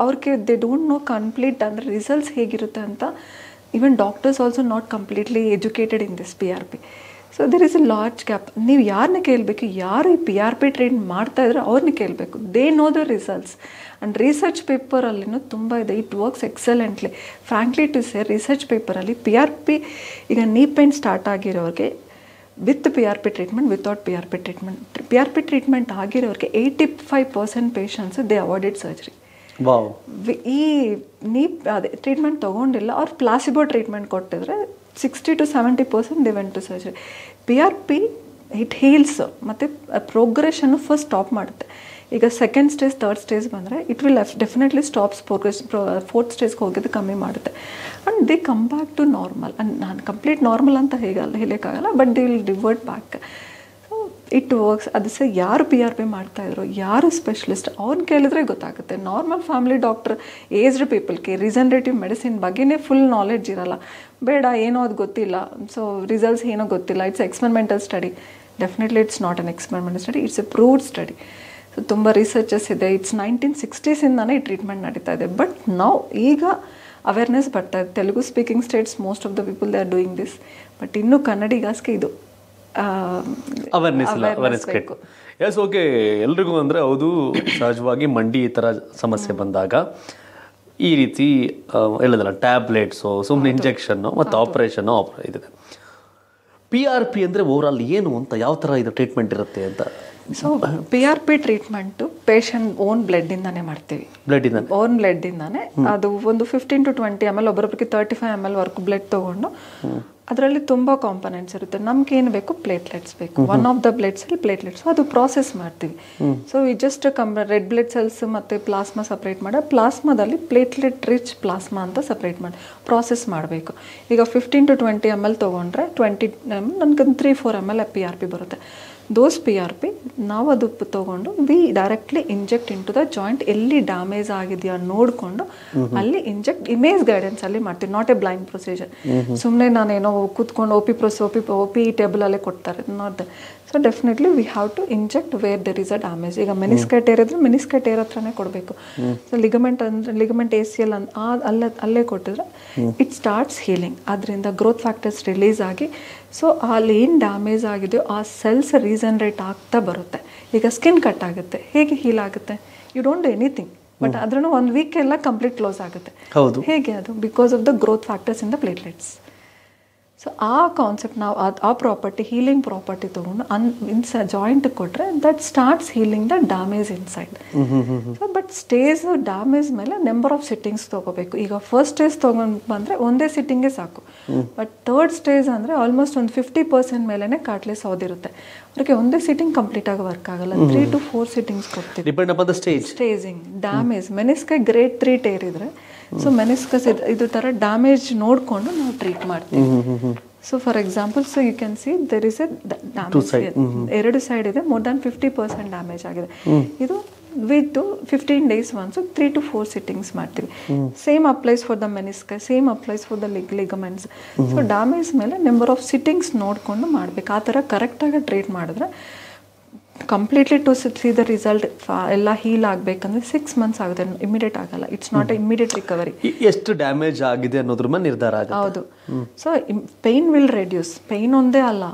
ಅವ್ರಿಗೆ ದೇ ಡೋಂಟ್ ನೋ ಕಂಪ್ಲೀಟ್ ಅಂದರೆ ರಿಸಲ್ಟ್ಸ್ ಹೇಗಿರುತ್ತೆ ಅಂತ. Even doctors also not completely educated in this PRP. So there is A large gap. ನೀವು ಯಾರನ್ನ ಕೇಳಬೇಕು, ಯಾರು ಈ PRP ಟ್ರೀಟ್ ಮಾಡ್ತಾ ಇದ್ರೆ ಅವ್ರನ್ನ ಕೇಳಬೇಕು. They know the results. And research ಪೇಪರಲ್ಲಿನೂ ತುಂಬ ಇದೆ. It works excellently. Frankly to say research ಪೇಪರಲ್ಲಿ PRP ಈಗ ನೀ ಪೇನ್ ಸ್ಟಾರ್ಟ್ ಆಗಿರೋರಿಗೆ with PRP treatment, without PRP treatment, PRP treatment ಆಗಿರೋರಿಗೆ 85% ಪೇಷಂಟ್ಸ್ ದೇ ಅವಾಯ್ಡೆಡ್ ಸರ್ಜರಿ. ಈ ನೀ ಅದೇ ಟ್ರೀಟ್ಮೆಂಟ್ ತೊಗೊಂಡಿಲ್ಲ, ಅವ್ರು ಪ್ಲಾಸಿಬೋ ಟ್ರೀಟ್ಮೆಂಟ್ ಕೊಟ್ಟಿದ್ರೆ 60 to 70% they went to surgery. PRP it heals ಮತ್ತು ಪ್ರೋಗ್ರೆಷನ್ನು ಫಸ್ಟ್ ಸ್ಟಾಪ್ ಮಾಡುತ್ತೆ. ಈಗ ಸೆಕೆಂಡ್ ಸ್ಟೇಜ್, ಥರ್ಡ್ ಸ್ಟೇಜ್ ಬಂದರೆ it will definitely stops progress. Fourth ಸ್ಟೇಜ್ಗೆ ಹೋಗಿದ್ದು ಕಮ್ಮಿ ಮಾಡುತ್ತೆ. And they come back to normal. And ನಾನು ಕಂಪ್ಲೀಟ್ ನಾರ್ಮಲ್ ಅಂತ ಹೇಳೋಕ್ಕಾಗಲ್ಲ, but they will revert back. So it works. ಅದು ಸಹ ಯಾರು PRP ಮಾಡ್ತಾಯಿದ್ರು, ಯಾರು ಸ್ಪೆಷಲಿಸ್ಟ್ ಅವ್ರನ್ನ ಕೇಳಿದ್ರೆ ಗೊತ್ತಾಗುತ್ತೆ. ನಾರ್ಮಲ್ ಫ್ಯಾಮಿಲಿ ಡಾಕ್ಟರ್, ಏಜ್ಡ್ ಪೀಪಲ್ಗೆ ರಿಜನರೇಟಿವ್ ಮೆಡಿಸಿನ್ ಬಗ್ಗೆನೇ ಫುಲ್ ನಾಲೆಡ್ಜ್ ಇರಲ್ಲ. ಬೇಡ, ಏನೋ ಅದು ಗೊತ್ತಿಲ್ಲ, ಸೊ ರಿಸಲ್ಟ್ಸ್ ಏನೋ ಗೊತ್ತಿಲ್ಲ, it's experimental study. Definitely it's not an experimental study, it's a proved study. So ತುಂಬ ರಿಸರ್ಚಸ್ ಇದೆ. ಇಟ್ಸ್ 1960s ಈ ಟ್ರೀಟ್ಮೆಂಟ್ ನಡೀತಾ ಇದೆ. ಬಟ್ ನಾವು ಈಗ ಅವೇರ್ನೆಸ್ ಬರ್ತಾ ಇದೆ. Telugu speaking states most of the people they are doing this. But ಇನ್ನೂ ಕನ್ನಡಿಗಾಸ್ಗೆ ಇದು ಅವೇರ್ನೆಸ್ ಬೇಕು. Yes, okay. ಎಲ್ರಿಗೂ ಅಂದರೆ ಹೌದು, ಸಹಜವಾಗಿ ಮಂಡಿ ಈ ಥರ ಸಮಸ್ಯೆ ಬಂದಾಗ ಈ ರೀತಿ ಹೇಳೋದಲ್ಲ, ಟ್ಯಾಬ್ಲೆಟ್ಸು, ಸುಮ್ಮನೆ ಇಂಜೆಕ್ಷನ್ನು ಮತ್ತು ಆಪ್ರೇಷನ್ನು ಇದೆ. PRP ಅಂದರೆ ಓವರಾಲ್ ಏನು ಅಂತ, ಯಾವ ಥರ ಇದು ಟ್ರೀಟ್ಮೆಂಟ್ ಇರುತ್ತೆ ಅಂತ? So PRP treatment patient own ಬ್ಲಡ್ಡಿಂದಾನೇ ಮಾಡ್ತೀವಿ. ಓನ್ ಬ್ಲಡ್ಡಿಂದಾನೇ. ಅದು ಒಂದು 15 to 20 ml, ಒಬ್ಬರೊಬ್ಬರಿಗೆ 35 ml ವರ್ಗು ಬ್ಲಡ್ ತೊಗೊಂಡು ಅದರಲ್ಲಿ ತುಂಬ ಕಾಂಪೊನೆಂಟ್ಸ್ ಇರುತ್ತೆ. ನಮ್ಗೆ ಏನು ಬೇಕು, ಪ್ಲೇಟ್ಲೆಟ್ಸ್ ಬೇಕು. One of the blood cell platelets, ಅದು ಪ್ರಾಸೆಸ್ ಮಾಡ್ತೀವಿ. So we just red blood cells ಮತ್ತು ಪ್ಲಾಸ್ಮಾ ಸಪ್ರೇಟ್ ಮಾಡಿ, ಪ್ಲಾಸ್ಮಾದಲ್ಲಿ ಪ್ಲೇಟ್ಲೆಟ್ ರಿಚ್ ಪ್ಲಾಸ್ಮಾ ಅಂತ ಸಪ್ರೇಟ್ ಮಾಡಿ ಪ್ರಾಸೆಸ್ ಮಾಡಬೇಕು. ಈಗ 15 to 20 ml ತೊಗೊಂಡ್ರೆ 20 ml ನನಗೆ 3-4 ml PRP ಬರುತ್ತೆ. ದೋಸ್ PRP ನಾವು ಅದು ತೊಗೊಂಡು we directly inject into the joint. ಎಲ್ಲಿ ಡ್ಯಾಮೇಜ್ ಆಗಿದೆಯಾ ನೋಡಿಕೊಂಡು ಅಲ್ಲಿ ಇಂಜೆಕ್ಟ್, ಇಮೇಜ್ ಗೈಡೆನ್ಸ್ ಅಲ್ಲಿ ಮಾಡ್ತೀವಿ. Not a blind procedure. ಸುಮ್ಮನೆ ನಾನೇನೋ ಕೂತ್ಕೊಂಡು OP ಟೇಬಲಲ್ಲೇ ಕೊಡ್ತಾರೆ, not the. So definitely we have to inject where there is a damage. ಈಗ ಮೆನಿಸ್ಕೈಟ್ ಏರ್ ಇದ್ರೆ ಮೆನಿಸ್ಕೈಟ್ ಏರ್ ಹತ್ರನೇ ಕೊಡಬೇಕು. ಸೊ ಲಿಗಮೆಂಟ್ ಅಂದರೆ ಲಿಗಮೆಂಟ್ ACL ಅಲ್ಲೇ ಕೊಟ್ಟಿದ್ರೆ ಇಟ್ ಸ್ಟಾರ್ಟ್ಸ್ ಹೀಲಿಂಗ್. ಅದರಿಂದ ಗ್ರೋತ್ ಫ್ಯಾಕ್ಟರ್ಸ್ ರಿಲೀಸ್ ಆಗಿ, ಸೊ ಅಲ್ಲಿ ಏನು ಡ್ಯಾಮೇಜ್ ಆಗಿದೆಯೋ ಆ ಸೆಲ್ಸ್ ರೀಜನರೇಟ್ ಆಗ್ತಾ ಬರುತ್ತೆ. ಈಗ ಸ್ಕಿನ್ ಕಟ್ ಆಗುತ್ತೆ, ಹೇಗೆ ಹೀಲ್ ಆಗುತ್ತೆ? You don't do anything, but ಅದ್ರೂ 1 week ಎಲ್ಲ ಕಂಪ್ಲೀಟ್ ಕ್ಲೋಸ್ ಆಗುತ್ತೆ. ಹೇಗೆ ಅದು? Because of the growth factors in the platelets. So ಆ ಕಾನ್ಸೆಪ್ಟ್ ನಾವು ಆ ಪ್ರಾಪರ್ಟಿ, ಹೀಲಿಂಗ್ ಪ್ರಾಪರ್ಟಿ ತೊಗೊಂಡು ಜಾಯಿಂಟ್ ಕೊಟ್ಟರೆ that starts healing the damage inside. So but stage damage ಮೇಲೆ ನಂಬರ್ ಆಫ್ ಸಿಟ್ಟಿಂಗ್ಸ್ ತೊಗೋಬೇಕು. ಈಗ ಫಸ್ಟ್ ಸ್ಟೇಜ್ ತೊಗೊಂಡು ಬಂದರೆ ಒಂದೇ ಸಿಟ್ಟಿಂಗೇ ಸಾಕು. ಬಟ್ ಥರ್ಡ್ ಸ್ಟೇಜ್ ಅಂದರೆ ಆಲ್ಮೋಸ್ಟ್ ಒಂದು 50% ಮೇಲೇ ಕಾರ್ಟ್ಲೆಸ್ ಓದಿರುತ್ತೆ. ಅವ್ರಿಗೆ ಒಂದೇ ಸಿಟ್ಟಿಂಗ್ ಕಂಪ್ಲೀಟಾಗಿ ವರ್ಕ್ ಆಗಲ್ಲ. 3 to 4 ಸಿಟ್ಟಿಂಗ್ಸ್ ಕೊಡ್ತೀವಿ. Depend upon the staging damage. Menisci grade 3 tear ಇದ್ರೆ, ಸೊ ಮೆನಿಸ್ಕಸ್ ಇದು ಥರ ಡ್ಯಾಮೇಜ್ ನೋಡಿಕೊಂಡು ನಾವು ಟ್ರೀಟ್ ಮಾಡ್ತೀವಿ. So for example, so you can see there is a damage. 2 side ಇದೆ, ಮೋರ್ ದ್ಯಾನ್ 50% ಡ್ಯಾಮೇಜ್ ಆಗಿದೆ. ಇದು with 15 days once 3 to 4 sittings ಮಾಡ್ತೀವಿ. Same applies for the menisci, same applies for the ligaments. So damage ಮೇಲೆ number of sittings ನೋಡಿಕೊಂಡು ಮಾಡಬೇಕು. ಆ ಥರ ಕರೆಕ್ಟಾಗಿ ಟ್ರೀಟ್ ಮಾಡಿದ್ರೆ completely to see the result ಎಲ್ಲ ಹೀಲ್ ಆಗಬೇಕಂದ್ರೆ 6 months ಆಗುತ್ತೆ. ಇಮಿಡಿಯೇಟ್ ಆಗಲ್ಲ. It's not a immediate recovery. ಎಷ್ಟು ಡ್ಯಾಮೇಜ್ ಆಗಿದೆ ಅನ್ನೋದ್ರ ಮೇಲೆ ನಿರ್ಧಾರ ಆಗುತ್ತೆ. ಹೌದು. So pain will reduce. Pain ಒಂದೇ ಅಲ್ಲ,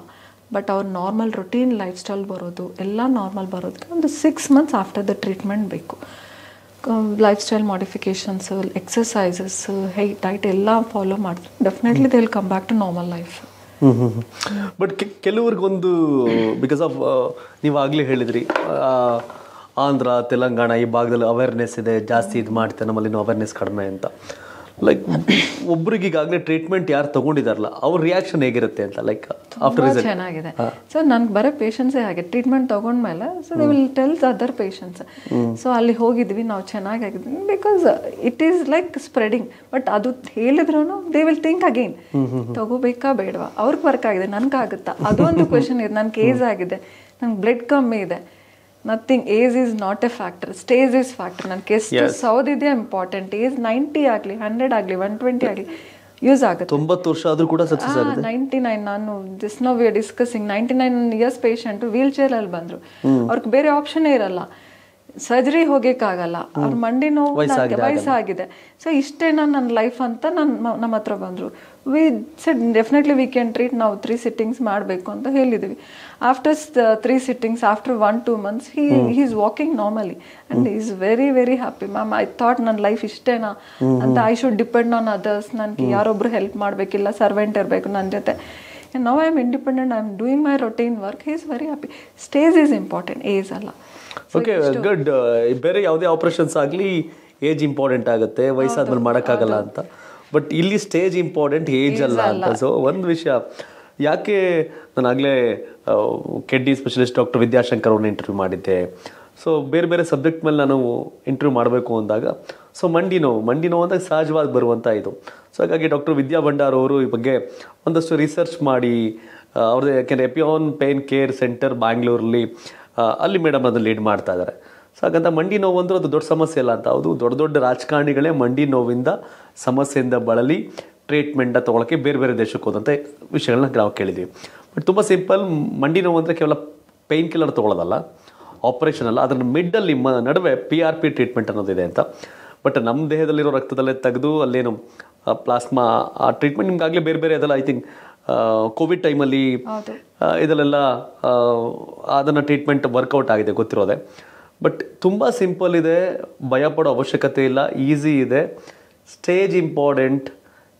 ಬಟ್ ಅವ್ರ ನಾರ್ಮಲ್ ರೊಟೀನ್ ಲೈಫ್ ಸ್ಟೈಲ್ ಬರೋದು ಎಲ್ಲ ನಾರ್ಮಲ್ ಬರೋದಕ್ಕೆ ಒಂದು 6 months ಆಫ್ಟರ್ ದ ಟ್ರೀಟ್ಮೆಂಟ್ ಬೇಕು. Lifestyle modifications, exercises, diet ಎಲ್ಲ ಫಾಲೋ ಮಾಡಿದ್ರೆ definitely they will come back to normal life. But ಕೆಲವ್ರಿಗೊಂದು ಬಿಕಾಸ್ ಆಫ್ ನೀವಾಗಲೇ ಹೇಳಿದ್ರಿ ಆಂಧ್ರ, ತೆಲಂಗಾಣ ಈ ಭಾಗದಲ್ಲಿ ಅವೇರ್ನೆಸ್ ಇದೆ, ಜಾಸ್ತಿ ಇದು ಮಾಡ್ತಾರೆ, ನಮ್ಮಲ್ಲಿ ಅವೇರ್ನೆಸ್ ಕಡಿಮೆ ಅಂತ. ಲೈಕ್ ಒಬ್ರಿಗೆ ಈಗಾಗಲೇ ಟ್ರೀಟ್ಮೆಂಟ್ ಯಾರು ತಗೊಂಡಿದಾರಲ್ಲ ಅವ್ರ ರಿಯಾಕ್ಷನ್ ಹೇಗಿರುತ್ತೆ ಅಂತ? ಲೈಕ್ ಆಫ್ಟರ್ ರಿಸಲ್ಟ್ ಚೆನ್ನಾಗಿದೆ. ಸೊ ನನ್ಗೆ ಬರೋ ಪೇಷಂಟ್ಸೇ ಹಾಗೆ ಟ್ರೀಟ್ಮೆಂಟ್ ತೊಗೊಂಡ್ಮೇಲೆ so they will tell other patients, so ಅಲ್ಲಿ ಹೋಗಿದ್ವಿ ನಾವು ಚೆನ್ನಾಗಿದ್ವಿ, because it is like spreading. But ಅದು ಹೇಳಿದ್ರು ದೇ ವಿಲ್ ಥಿಂಕ್ ಅಗೇನ್ ತಗೋಬೇಕಾ ಬೇಡವಾ, ಅವ್ರಿಗೆ ವರ್ಕ್ ಆಗಿದೆ ನನ್ಗಾಗುತ್ತಾ, ಅದೊಂದು ಕ್ವೆಶನ್ ಇದೆ. ನನ್ಗೆ ಏಜ್ ಆಗಿದೆ, ನಂಗೆ ಬ್ಲಡ್ ಕಮ್ಮಿ ಇದೆ, nothing. Age is not A factor, stage is factor. ನನಗೆ ಎಷ್ಟು ಸೌದಿದೆಯಾ ಇಂಪಾರ್ಟೆಂಟ್. ಏಜ್ 90 ಆಗಲಿ 100 ಆಗಲಿ 120 ಆಗಲಿ ಯೂಸ್ ಆಗುತ್ತೆ. 90 ವರ್ಷ ಆದರೂ ಕೂಡ ಸಕ್ಸಸ್ ಆಗುತ್ತೆ. 99 ನಾನು just now we are discussing 99 years patient wheel ಚೇರಲ್ಲಿ ಬಂದರು, ಅವ್ರಿಗೆ ಬೇರೆ ಆಪ್ಷನ್ನೇ ಇರಲ್ಲ. ಸರ್ಜರಿ ಹೋಗೋಕ್ಕಾಗಲ್ಲ, ಅವ್ರ ಮಂಡಿ ನೋವು ವಯಸ್ಸಾಗಿದೆ, ಸೊ ಇಷ್ಟೇನಾ ನನ್ನ ಲೈಫ್ ಅಂತ ನಮ್ಮ ಹತ್ರ ಬಂದರು. We said definitely we can treat, ನಾವು 3 ಸಿಟ್ಟಿಂಗ್ಸ್ ಮಾಡಬೇಕು ಅಂತ ಹೇಳಿದ್ವಿ. After 3 sittings, after 1-2 months he is walking normally and he is very very happy. Ma'am I thought ನನ್ನ ಲೈಫ್ ಇಷ್ಟೇನಾ ಅಂತ, I should depend on others, ನನಗೆ ಯಾರೊಬ್ರು ಹೆಲ್ಪ್ ಮಾಡಬೇಕಿಲ್ಲ, servant ಇರಬೇಕು ನನ್ನ ಜೊತೆ. And now I am independent, I am doing my routine work. He is very happy. Stage is important, age ಅಲ್ಲ. Okay, good. ಬೇರೆ ಯಾವುದೇ ಆಪರೇಷನ್ಸ್ ಆಗಲಿ ಏಜ್ ಇಂಪಾರ್ಟೆಂಟ್ ಆಗುತ್ತೆ, ವಯಸ್ಸಾದ್ಮೇಲೆ ಮಾಡೋಕ್ಕಾಗಲ್ಲ ಅಂತ. ಬಟ್ ಇಲ್ಲಿ ಸ್ಟೇಜ್ ಇಂಪಾರ್ಟೆಂಟ್, ಏಜ್ ಅಲ್ಲ ಅಂತ. ಸೊ ಒಂದು ವಿಷಯ, ಯಾಕೆ ನಾನು ಆಗಲೇ ಕಿಡ್ನಿ ಸ್ಪೆಷಲಿಸ್ಟ್ ಡಾಕ್ಟರ್ ವಿದ್ಯಾಶಂಕರ್ ಅವ್ರನ್ನ ಇಂಟರ್ವ್ಯೂ ಮಾಡಿದ್ದೆ. ಸೊ ಬೇರೆ ಬೇರೆ ಸಬ್ಜೆಕ್ಟ್ ಮೇಲೆ ನಾನು ಇಂಟರ್ವ್ಯೂ ಮಾಡಬೇಕು ಅಂದಾಗ, ಸೊ ಮಂಡಿ ನೋವು ಅಂದಾಗ ಸಹಜವಾಗಿ ಬರುವಂಥ ಇದು. ಸೊ ಹಾಗಾಗಿ ಡಾಕ್ಟರ್ ವಿದ್ಯಾ ಭಂಡಾರ್ ಅವರು ಈ ಬಗ್ಗೆ ಒಂದಷ್ಟು ರಿಸರ್ಚ್ ಮಾಡಿ ಅವ್ರದ್ದು, ಯಾಕೆಂದರೆ ಎಪಿಯಾನ್ ಪೇನ್ ಕೇರ್ ಸೆಂಟರ್ ಬ್ಯಾಂಗ್ಳೂರಲ್ಲಿ ಅಲ್ಲಿ ಮೇಡಮ್ ಅದನ್ನು ಲೀಡ್ ಮಾಡ್ತಾ ಇದ್ದಾರೆ. ಸೊ ಹಾಗಂತ ಮಂಡಿ ನೋವು ಅಂದ್ರೆ ಅದು ದೊಡ್ಡ ಸಮಸ್ಯೆ ಅಲ್ಲ ಅಂತ. ಹೌದು, ದೊಡ್ಡ ದೊಡ್ಡ ರಾಜಕಾರಣಿಗಳೇ ಮಂಡಿ ನೋವಿಂದ ಸಮಸ್ಯೆಯಿಂದ ಬಳಲಿ ಟ್ರೀಟ್ಮೆಂಟ್ನ ತೊಗೊಳಕ್ಕೆ ಬೇರೆ ಬೇರೆ ದೇಶಕ್ಕೆ ಹೋದಂಥ ವಿಷಯಗಳನ್ನ ನಾವು ಕೇಳಿದ್ದೀವಿ. ಬಟ್ ತುಂಬ ಸಿಂಪಲ್, ಮಂಡಿ ನೋವು ಅಂದರೆ ಕೇವಲ ಪೇಯ್ನ್ ಕಿಲ್ಲರ್ ತೊಗೊಳ್ಳೋದಲ್ಲ, ಆಪ್ರೇಷನ್ ಅಲ್ಲ, ಅದರ ಮಿಡ್ಡಲ್ಲಿ ನಡುವೆ PRP ಟ್ರೀಟ್ಮೆಂಟ್ ಅನ್ನೋದಿದೆ ಅಂತ. ಬಟ್ ನಮ್ಮ ದೇಹದಲ್ಲಿರೋ ರಕ್ತದಲ್ಲೇ ತೆಗೆದು ಅಲ್ಲೇನು ಪ್ಲಾಸ್ಮಾ ಆ ಟ್ರೀಟ್ಮೆಂಟ್ ನಿಮ್ಗಾಗಲೇ ಬೇರೆ ಬೇರೆ ಅದೆಲ್ಲ, ಐ ಥಿಂಕ್ ಕೋವಿಡ್ ಟೈಮಲ್ಲಿ ಇದರಲ್ಲೆಲ್ಲ ಅದನ್ನು ಟ್ರೀಟ್ಮೆಂಟ್ ವರ್ಕೌಟ್ ಆಗಿದೆ, ಗೊತ್ತಿರೋದೆ. ಬಟ್ ತುಂಬ ಸಿಂಪಲ್ ಇದೆ, ಭಯಪಡೋ ಅವಶ್ಯಕತೆ ಇಲ್ಲ, ಈಸಿ ಇದೆ. ಸ್ಟೇಜ್ ಇಂಪಾರ್ಟೆಂಟ್,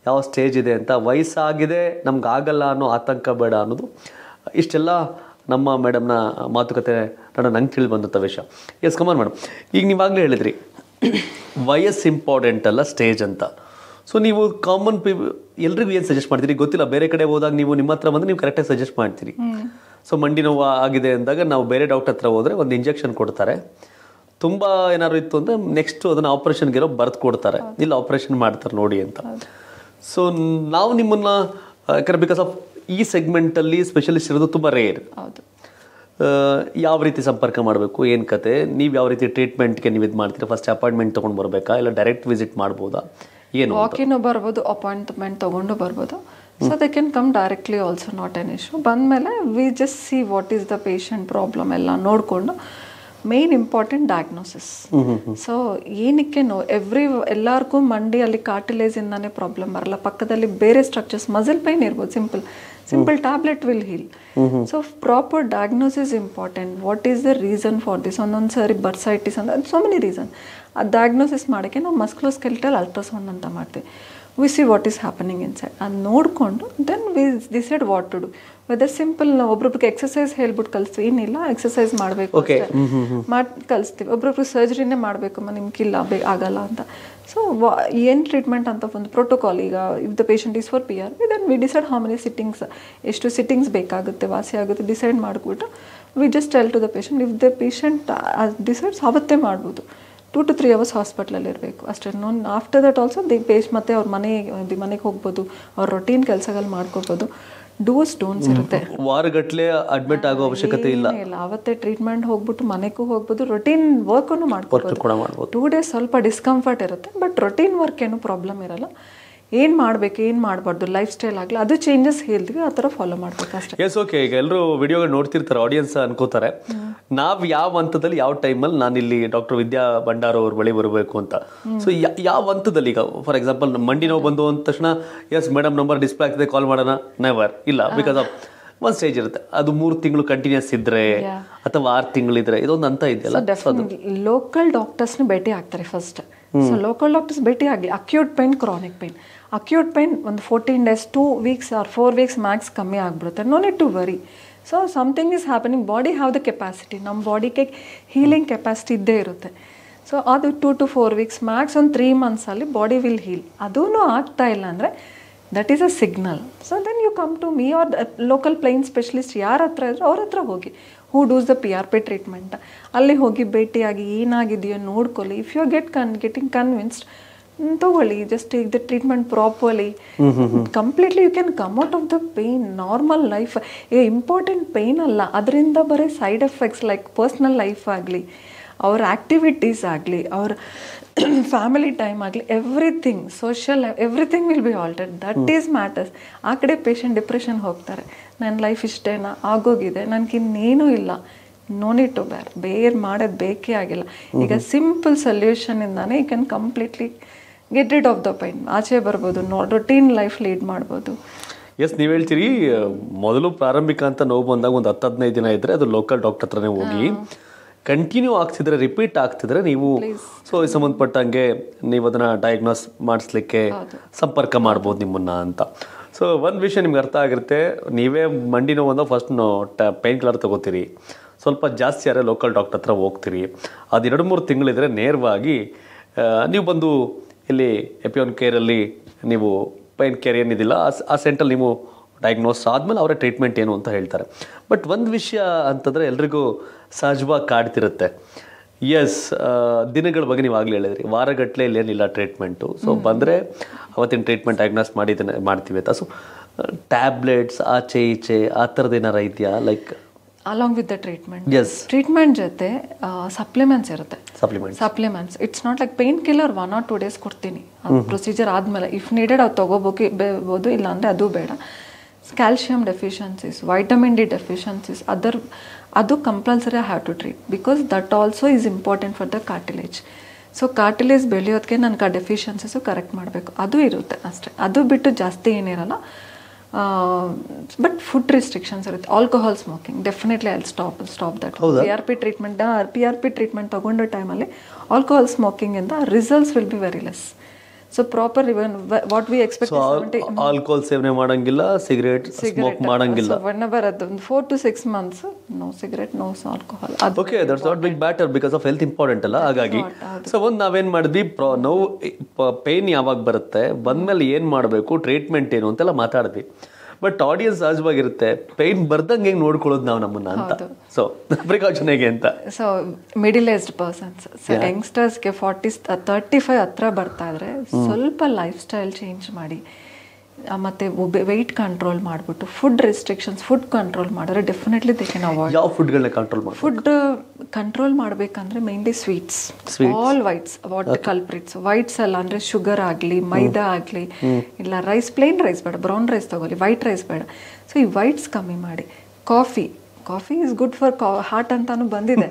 ಯಾವ ಸ್ಟೇಜ್ ಇದೆ ಅಂತ. ವಯಸ್ಸಾಗಿದೆ ನಮ್ಗಾಗಲ್ಲ ಅನ್ನೋ ಆತಂಕ ಬೇಡ ಅನ್ನೋದು. ಇಷ್ಟೆಲ್ಲ ನಮ್ಮ ಮೇಡಮ್ನ ಮಾತುಕತೆ ನಂಗೆ ತಿಳಿದು ಬಂದಂಥ ವಿಷಯ. Yes, come on madam. ಈಗ ನೀವಾಗಲೇ ಹೇಳಿದ್ರಿ ವಯಸ್ಸು ಇಂಪಾರ್ಟೆಂಟ್ ಅಲ್ಲ, ಸ್ಟೇಜ್ ಅಂತ. ಸೊ ನೀವು ಕಾಮನ್ ಎಲ್ರಿಗೂ ಏನು ಸಜೆಸ್ಟ್ ಮಾಡ್ತೀರಿ ಗೊತ್ತಿಲ್ಲ. ಬೇರೆ ಕಡೆ ಹೋದಾಗ ನೀವು ನಿಮ್ಮ ಹತ್ರ ಬಂದರೆ ನೀವು ಕರೆಕ್ಟಾಗಿ ಸಜೆಸ್ಟ್ ಮಾಡ್ತೀರಿ. ಸೊ ಮಂಡಿ ನೋವು ಆಗಿದೆ ಅಂದಾಗ ನಾವು ಬೇರೆ ಡಾಕ್ಟರ್ ಹತ್ರ ಹೋದರೆ ಒಂದು ಇಂಜೆಕ್ಷನ್ ಕೊಡ್ತಾರೆ. ತುಂಬ ಏನಾದ್ರು ಇತ್ತು ಅಂದರೆ ನೆಕ್ಸ್ಟ್ ಅದನ್ನು ಆಪ್ರೇಷನ್ಗೆಲ್ಲ ಬರೆದು ಕೊಡ್ತಾರೆ, ಇಲ್ಲ ಆಪ್ರೇಷನ್ ಮಾಡ್ತಾರೆ ನೋಡಿ ಅಂತ. ಸೊ ನಾವು ನಿಮ್ಮನ್ನು ಯಾಕಂದರೆ ಬಿಕಾಸ್ ಆಫ್ ಈ ಸೆಗ್ಮೆಂಟಲ್ಲಿ ಸ್ಪೆಷಲಿಸ್ಟ್ ಇರೋದು ತುಂಬ ರೇರ್. ಯಾವ ರೀತಿ ಸಂಪರ್ಕ ಮಾಡಬೇಕು, ಏನು ಕತೆ, ನೀವು ಯಾವ ರೀತಿ ಟ್ರೀಟ್ಮೆಂಟ್ಗೆ ನೀವು ಇದು ಮಾಡ್ತೀರಾ? ಫಸ್ಟ್ ಅಪಾಯಿಂಟ್ಮೆಂಟ್ ತೊಗೊಂಡು ಬರಬೇಕಾ, ಇಲ್ಲ ಡೈರೆಕ್ಟ್ ವಿಸಿಟ್ ಮಾಡ್ಬೋದಾ, ಏನು? ವಾಕಿನ್ ಬರ್ಬೋದು, ಅಪಾಯಿಂಟ್ಮೆಂಟ್ ತೊಗೊಂಡು ಬರ್ಬೋದು. So they can come directly also, not an issue. ಬಂದಮೇಲೆ we just see what is the patient problem ಎಲ್ಲ ನೋಡಿಕೊಂಡು ಮೇನ್ ಇಂಪಾರ್ಟೆಂಟ್ ಡಯಾಗ್ನೋಸಿಸ್. ಸೊ ಏನಕ್ಕೆ ಎಲ್ಲರಿಗೂ ಮಂಡಿಯಲ್ಲಿ ಕಾರ್ಟಿಲೇಜಿಂದಾನೇ ಪ್ರಾಬ್ಲಮ್ ಬರಲ್ಲ, ಪಕ್ಕದಲ್ಲಿ ಬೇರೆ ಸ್ಟ್ರಕ್ಚರ್ಸ್, ಮಸಲ್ ಪೈನ್ ಇರ್ಬೋದು, simple tablet will heal. So proper diagnosis important. What is the reason for this? ಒಂದೊಂದು ಸಾರಿ ಬರ್ಸೈಟಿಸ್ ಅಂತ ಸೋ ಮೆನಿ ರೀಸನ್. ಆ ಡಯಾಗ್ನೋಸಿಸ್ ಮಾಡೋಕ್ಕೆ ನಾವು ಮಸ್ಕ್ಯುಲೋಸ್ಕೆಲಿಟಲ್ ಅಲ್ಟ್ರಾಸೌಂಡ್ ಅಂತ ಮಾಡ್ತೀವಿ. We see what is happening inside. ಅದು ನೋಡಿಕೊಂಡು then we decide what to do. Whether simple ಒಬ್ರೊಬ್ರಿಗೆ ಎಕ್ಸಸೈಸ್ ಹೇಳ್ಬಿಟ್ಟು ಕಲಿಸ್ತೀವಿ, ಏನಿಲ್ಲ ಎಕ್ಸಸೈಸ್ ಮಾಡಬೇಕು ಮಾಡಿ ಕಲಿಸ್ತೀವಿ. ಒಬ್ರೊಬ್ರಿಗೆ ಸರ್ಜರಿನೇ ಮಾಡಬೇಕು ನಿಮ್ಗಿಲ್ಲ ಆಗಲ್ಲ ಅಂತ. ಸೊ ಏನು ಟ್ರೀಟ್ಮೆಂಟ್ ಅಂತ ಒಂದು ಪ್ರೋಟೋಕಾಲ್. ಈಗ if the patient is for PRP, then we decide how many sittings, ಎಷ್ಟು ಸಿಟ್ಟಿಂಗ್ಸ್ ಬೇಕಾಗುತ್ತೆ, ವಾಸಿ ಆಗುತ್ತೆ ಡಿಸೈಡ್ ಮಾಡಿಬಿಟ್ಟು we just tell to the patient. If the patient decides ಅವತ್ತೇ ಮಾಡ್ಬೋದು. 2 to 3 hours ಹಾಸ್ಪಿಟ್ಲಲ್ಲಿ ಇರಬೇಕು ಅಷ್ಟೇ. ಆಫ್ಟರ್ ದಟ್ ಆಲ್ಸೋ ಮತ್ತೆ ಅವ್ರ ಮನೆಗೆ ಹೋಗ್ಬೋದು, ಅವ್ರ ರೊಟೀನ್ ಕೆಲಸಗಳು ಮಾಡ್ಕೋಬೋದು. ಡೂಸ್ ಡೋನ್ಸ್ ಇರುತ್ತೆ. ವಾರಗಟ್ಟಲೆ ಅಡ್ಮಿಟ್ ಆಗೋ ಅವಶ್ಯಕತೆ ಇಲ್ಲ. ಅವತ್ತೇ ಟ್ರೀಟ್ಮೆಂಟ್ ಹೋಗ್ಬಿಟ್ಟು ಮನೆಗೂ ಹೋಗ್ಬೋದು, ರೊಟೀನ್ ವರ್ಕನ್ನು ಮಾಡ್ಬೋದು. 2 days ಸ್ವಲ್ಪ ಡಿಸ್ಕಂಫರ್ಟ್ ಇರುತ್ತೆ, ಬಟ್ ರೊಟೀನ್ ವರ್ಕ್ ಏನು ಪ್ರಾಬ್ಲಮ್ ಇರಲ್ಲ. ಏನು ಮಾಡಬೇಕು, ಏನು ಮಾಡಬಾರ್ದು, ಲೈಫ್ ಸ್ಟೈಲ್ ಆಗಲಿ ಅದು ಚೇಂಜಸ್ ಹೇಳ್ತೀವಿ, ಆ ಥರ ಫಾಲೋ ಮಾಡಬೇಕು ಅಷ್ಟೇ. Yes, okay. ಈಗ ಎಲ್ಲರೂ ವಿಡಿಯೋಗಳು ನೋಡ್ತಿರ್ತಾರೆ, ಆಡಿಯನ್ಸ್ ಅನ್ಕೋತಾರೆ ನಾವು ಯಾವ ಹಂತದಲ್ಲಿ ಯಾವ ಟೈಮಲ್ಲಿ ನಾನಿಲ್ಲಿ ಡಾಕ್ಟರ್ ವಿದ್ಯಾ ಭಂಡಾರ್ ಅವ್ರ ಬಳಿ ಬರಬೇಕು ಅಂತ. ಸೊ ಯಾವ ಹಂತದಲ್ಲಿ, ಈಗ ಫಾರ್ ಎಕ್ಸಾಂಪಲ್ ಮಂಡಿ ನೋವು ಬಂದು ಅಂದ ತಕ್ಷಣ ಎಸ್ ಮೇಡಮ್ ನಂಬರ್ ಡಿಸ್ಪ್ಲೇ ಆಗ್ತದೆ ಕಾಲ್ ಮಾಡೋಣ, ನೆವರ್ ಇಲ್ಲ. ಬಿಕಾಸ್ ಆಫ್ ಒಂದು ಸ್ಟೇಜ್ ಇರುತ್ತೆ, ಅದು 3 ತಿಂಗಳು ಕಂಟಿನ್ಯೂಸ್ ಇದ್ರೆ ಅಥವಾ 6 ತಿಂಗಳಿದ್ರೆ ಇದೊಂದು ಅಂತ ಇದೆಯಲ್ಲ. ಲೋಕಲ್ ಡಾಕ್ಟರ್ಸ್ನ ಭೇಟಿ ಆಗ್ತಾರೆ ಫಸ್ಟ್. ಸೊ ಲೋಕಲ್ ಡಾಕ್ಟರ್ಸ್ ಭೇಟಿ ಆಗಲಿ. Acute pain, chronic pain. Acute pain ಒಂದು 14 days, 2 weeks or 4 weeks max ಕಮ್ಮಿ ಆಗಿಬಿಡುತ್ತೆ. No need to worry. So something is happening. Body have the capacity, ನಮ್ಮ ಬಾಡಿಗೆ ಹೀಲಿಂಗ್ ಕೆಪಾಸಿಟಿ ಇದ್ದೇ ಇರುತ್ತೆ. ಸೊ ಅದು 2 to 4 weeks ಮ್ಯಾಕ್ಸ್, ಒಂದು 3 monthsಲ್ಲಿ ಬಾಡಿ ವಿಲ್ ಹೀಲ್. ಅದೂ ಆಗ್ತಾ ಇಲ್ಲ ಅಂದರೆ that is a signal. So then you come to me or local plain specialist ಯಾರ ಹತ್ರ ಇದ್ರೆ ಅವ್ರ ಹತ್ರ ಹೋಗಿ. Who does the PRP treatment, ಅಲ್ಲಿ ಹೋಗಿ ಭೇಟಿಯಾಗಿ ಏನಾಗಿದೆಯೋ ನೋಡ್ಕೊಳ್ಳಿ. If you are getting convinced, ತಗೊಳ್ಳಿ. Just take the treatment properly. Completely you can come out of the pain. Normal life important pain ಅಲ್ಲ, ಅದರಿಂದ ಬರೀ side effects like personal life ಆಗಲಿ, ಅವ್ರ ಆ್ಯಕ್ಟಿವಿಟೀಸ್ ಆಗಲಿ, ಅವ್ರ ಫ್ಯಾಮಿಲಿ ಟೈಮ್ ಆಗಲಿ, everything, social everything will be altered. That is matters. ಆ ಕಡೆ ಪೇಷಂಟ್ ಡಿಪ್ರೆಷನ್ ಹೋಗ್ತಾರೆ, ನನ್ನ ಲೈಫ್ ಇಷ್ಟೇನಾ, ಆಗೋಗಿದೆ, ನನಗಿನ್ನೇನೂ ಇಲ್ಲ, ನೋ ನೀಡ್ ಟು ಬೇರ್ ಮಾಡೋದು ಬೇಕೇ ಆಗಿಲ್ಲ. ಈಗ ಸಿಂಪಲ್ ಸೊಲ್ಯೂಷನಿಂದಾನೇ you can completely get rid of the pain, ಆಚೆ ಬರ್ಬೋದು, ರೊಟೀನ್ ಲೈಫ್ ಲೀಡ್ ಮಾಡ್ಬೋದು. ಎಸ್, ನೀವು ಹೇಳ್ತೀರಿ ಮೊದಲು ಪ್ರಾರಂಭಿಕ ಅಂತ ನೋವು ಬಂದಾಗ ಒಂದು 10-15 ದಿನ ಇದ್ದರೆ ಅದು ಲೋಕಲ್ ಡಾಕ್ಟರ್ ಹತ್ರನೇ ಹೋಗಿ, ಕಂಟಿನ್ಯೂ ಆಗ್ತಿದ್ರೆ, ರಿಪೀಟ್ ಆಗ್ತಿದ್ರೆ ನೀವು ಸೊ ಸಂಬಂಧಪಟ್ಟಂಗೆ ನೀವು ಅದನ್ನು ಡಯಾಗ್ನೋಸ್ ಮಾಡಿಸ್ಲಿಕ್ಕೆ ಸಂಪರ್ಕ ಮಾಡ್ಬೋದು ನಿಮ್ಮನ್ನು ಅಂತ. ಸೊ ಒಂದು ವಿಷಯ ನಿಮ್ಗೆ ಅರ್ಥ ಆಗಿರುತ್ತೆ, ನೀವೇ ಮಂಡಿ ನೋವು ಅಂದಾಗ ಫಸ್ಟ್ ಪೇನ್ ಕಿಲ್ಲರ್ ತೊಗೋತೀರಿ, ಸ್ವಲ್ಪ ಜಾಸ್ತಿ ಯಾರೇ ಲೋಕಲ್ ಡಾಕ್ಟರ್ ಹತ್ರ ಹೋಗ್ತೀರಿ, ಅದು 2-3 ತಿಂಗಳಿದ್ರೆ ನೇರವಾಗಿ ನೀವು ಬಂದು ಇಲ್ಲಿ ಎಪಿಯೋನ್ ಕೇರಲ್ಲಿ ನೀವು ಪೇನ್ ಕೇರ್ ಏನಿದಿಲ್ಲ ಆ ಸೆಂಟ್ರಲ್ಲಿ ನೀವು ಡಯಾಗ್ನೋಸ್ ಆದಮೇಲೆ ಅವರ ಟ್ರೀಟ್ಮೆಂಟ್ ಏನು ಅಂತ ಹೇಳ್ತಾರೆ. ಬಟ್ ಒಂದು ವಿಷಯ ಅಂತಂದರೆ ಎಲ್ರಿಗೂ ಸಹಜವಾಗಿ ಕಾಡ್ತಿರುತ್ತೆ. ಎಸ್, ದಿನಗಳ ಬಗ್ಗೆ ನೀವು ಆಗಲೇ ಹೇಳಿದ್ರಿ, ವಾರಗಟ್ಟಲೆ ಇಲ್ಲೇನಿಲ್ಲ ಟ್ರೀಟ್ಮೆಂಟು. ಸೊ ಬಂದರೆ ಅವತ್ತಿನ ಟ್ರೀಟ್ಮೆಂಟ್ ಡಯಾಗ್ನೋಸ್ ಮಾಡ್ತೀವಿ ಅಂತ. ಸೊ ಟ್ಯಾಬ್ಲೆಟ್ಸ್ ಆಚೆ ಈಚೆ ಆ ಥರದ್ದು ಏನಾರ ಇದೆಯಾ? Like along with the treatment, yes, treatment ಜೊತೆ ಸಪ್ಲಿಮೆಂಟ್ಸ್ ಇರುತ್ತೆ. Supplements it's not like painkiller 1 or 2 days ಕೊಡ್ತೀನಿ, ಪ್ರೊಸೀಜರ್ ಆದಮೇಲೆ ಇಫ್ ನೀಡೆಡ್ ಅದು ತೊಗೋಬೋದು, ಇಲ್ಲ ಅಂದರೆ ಅದು ಬೇಡ. Calcium deficiencies, vitamin D deficiencies, ಅದು compulsory have to treat because that also is important for the cartilage. So cartilage ಬೆಳೆಯೋದಕ್ಕೆ ನನಗೆ ಆ ಡೆಫಿಷಿಯನ್ಸೀಸು ಕರೆಕ್ಟ್ ಮಾಡಬೇಕು, ಅದು ಇರುತ್ತೆ ಅಷ್ಟೇ. ಅದು ಬಿಟ್ಟು ಜಾಸ್ತಿ ಏನಿರಲ್ಲ. ಬಟ್ ಫುಡ್ ರಿಸ್ಟ್ರಿಕ್ಷನ್ಸ್ ಇರುತ್ತೆ. Alcohol smoking definitely I stop that. P R P treatment ತಗೊಂಡ ಟೈಮಲ್ಲಿ ಆಲ್ಕೋಹಾಲ್ ಸ್ಮೋಕಿಂಗಿಂದ results will be very less. So proper even what we expect, alcohol ಸೇವನೆ ಮಾಡಂಗಿಲ್ಲ, ಸಿಗರೇಟ್ ಸ್ಮೋಕ್ ಮಾಡಂಗಿಲ್ಲ. whenever ಅದು 4 to 6 months no cigarette, no alcohol. Okay, that's not big better because of health important ಅಲ್ಲ. ಹಾಗಾಗಿ so ಒಂದು ನಾವೇನು ಮಾಡಿದ್ವಿ, ನೋವು ಪೇನ್ ಯಾವಾಗ ಬರುತ್ತೆ, ಬಂದ್ಮೇಲೆ ಏನು ಮಾಡಬೇಕು, ಟ್ರೀಟ್ಮೆಂಟ್ ಏನು ಅಂತೆಲ್ಲ ಮಾತಾಡಿದ್ವಿ. ಬಟ್ ಆಡಿಯನ್ಸ್ ಸಹಜವಾಗಿರುತ್ತೆ, ಪೇನ್ ಬರ್ದಂಗೆ ಹೆಂಗೆ ನೋಡ್ಕೊಳ್ಳೋದು ನಾವು ನಮ್ಮನ್ನ ಅಂತ. ಸೊ ಪ್ರಿಕಾಷನ್ ಹೇಗೆ ಅಂತ. ಸೊ ಮಿಡಿಲ್ ಏಜ್ಡ್ ಪರ್ಸನ್ಸ್, ಯಂಗ್ಸ್ಟರ್ಸ್ಗೆ 35 ಹತ್ರ ಬರ್ತಾ ಇದ್ರೆ ಸ್ವಲ್ಪ ಲೈಫ್ ಸ್ಟೈಲ್ ಚೇಂಜ್ ಮಾಡಿ, ಮತ್ತು ವೆಯ್ಟ್ ಕಂಟ್ರೋಲ್ ಮಾಡಿಬಿಟ್ಟು ಫುಡ್ ರಿಸ್ಟ್ರಿಕ್ಷನ್ಸ್, ಫುಡ್ ಕಂಟ್ರೋಲ್ ಮಾಡಿದ್ರೆ ಡೆಫಿನೆಟ್ಲಿ ದೇ ಕ್ಯಾನ್ ಅವಾಯ್ಡ್. ಯಾವ ಫುಡ್ಗಳನ್ನ ಕಂಟ್ರೋಲ್ ಮಾಡಿ? ಫುಡ್ ಕಂಟ್ರೋಲ್ ಮಾಡಬೇಕಂದ್ರೆ mainly sweets, all whites, what culprits. Whites ಅಲ್ಲ ಅಂದರೆ ಶುಗರ್ ಆಗಲಿ, ಮೈದಾ ಆಗಲಿ, ಇಲ್ಲ ರೈಸ್, ಪ್ಲೇನ್ ರೈಸ್ ಬೇಡ, ಬ್ರೌನ್ ರೈಸ್ ತಗೊಳ್ಳಿ, ವೈಟ್ ರೈಸ್ ಬೇಡ. ಸೊ ಈ ವೈಟ್ಸ್ ಕಮ್ಮಿ ಮಾಡಿ. Coffee is good for heart ಅಂತಾನು ಬಂದಿದೆ.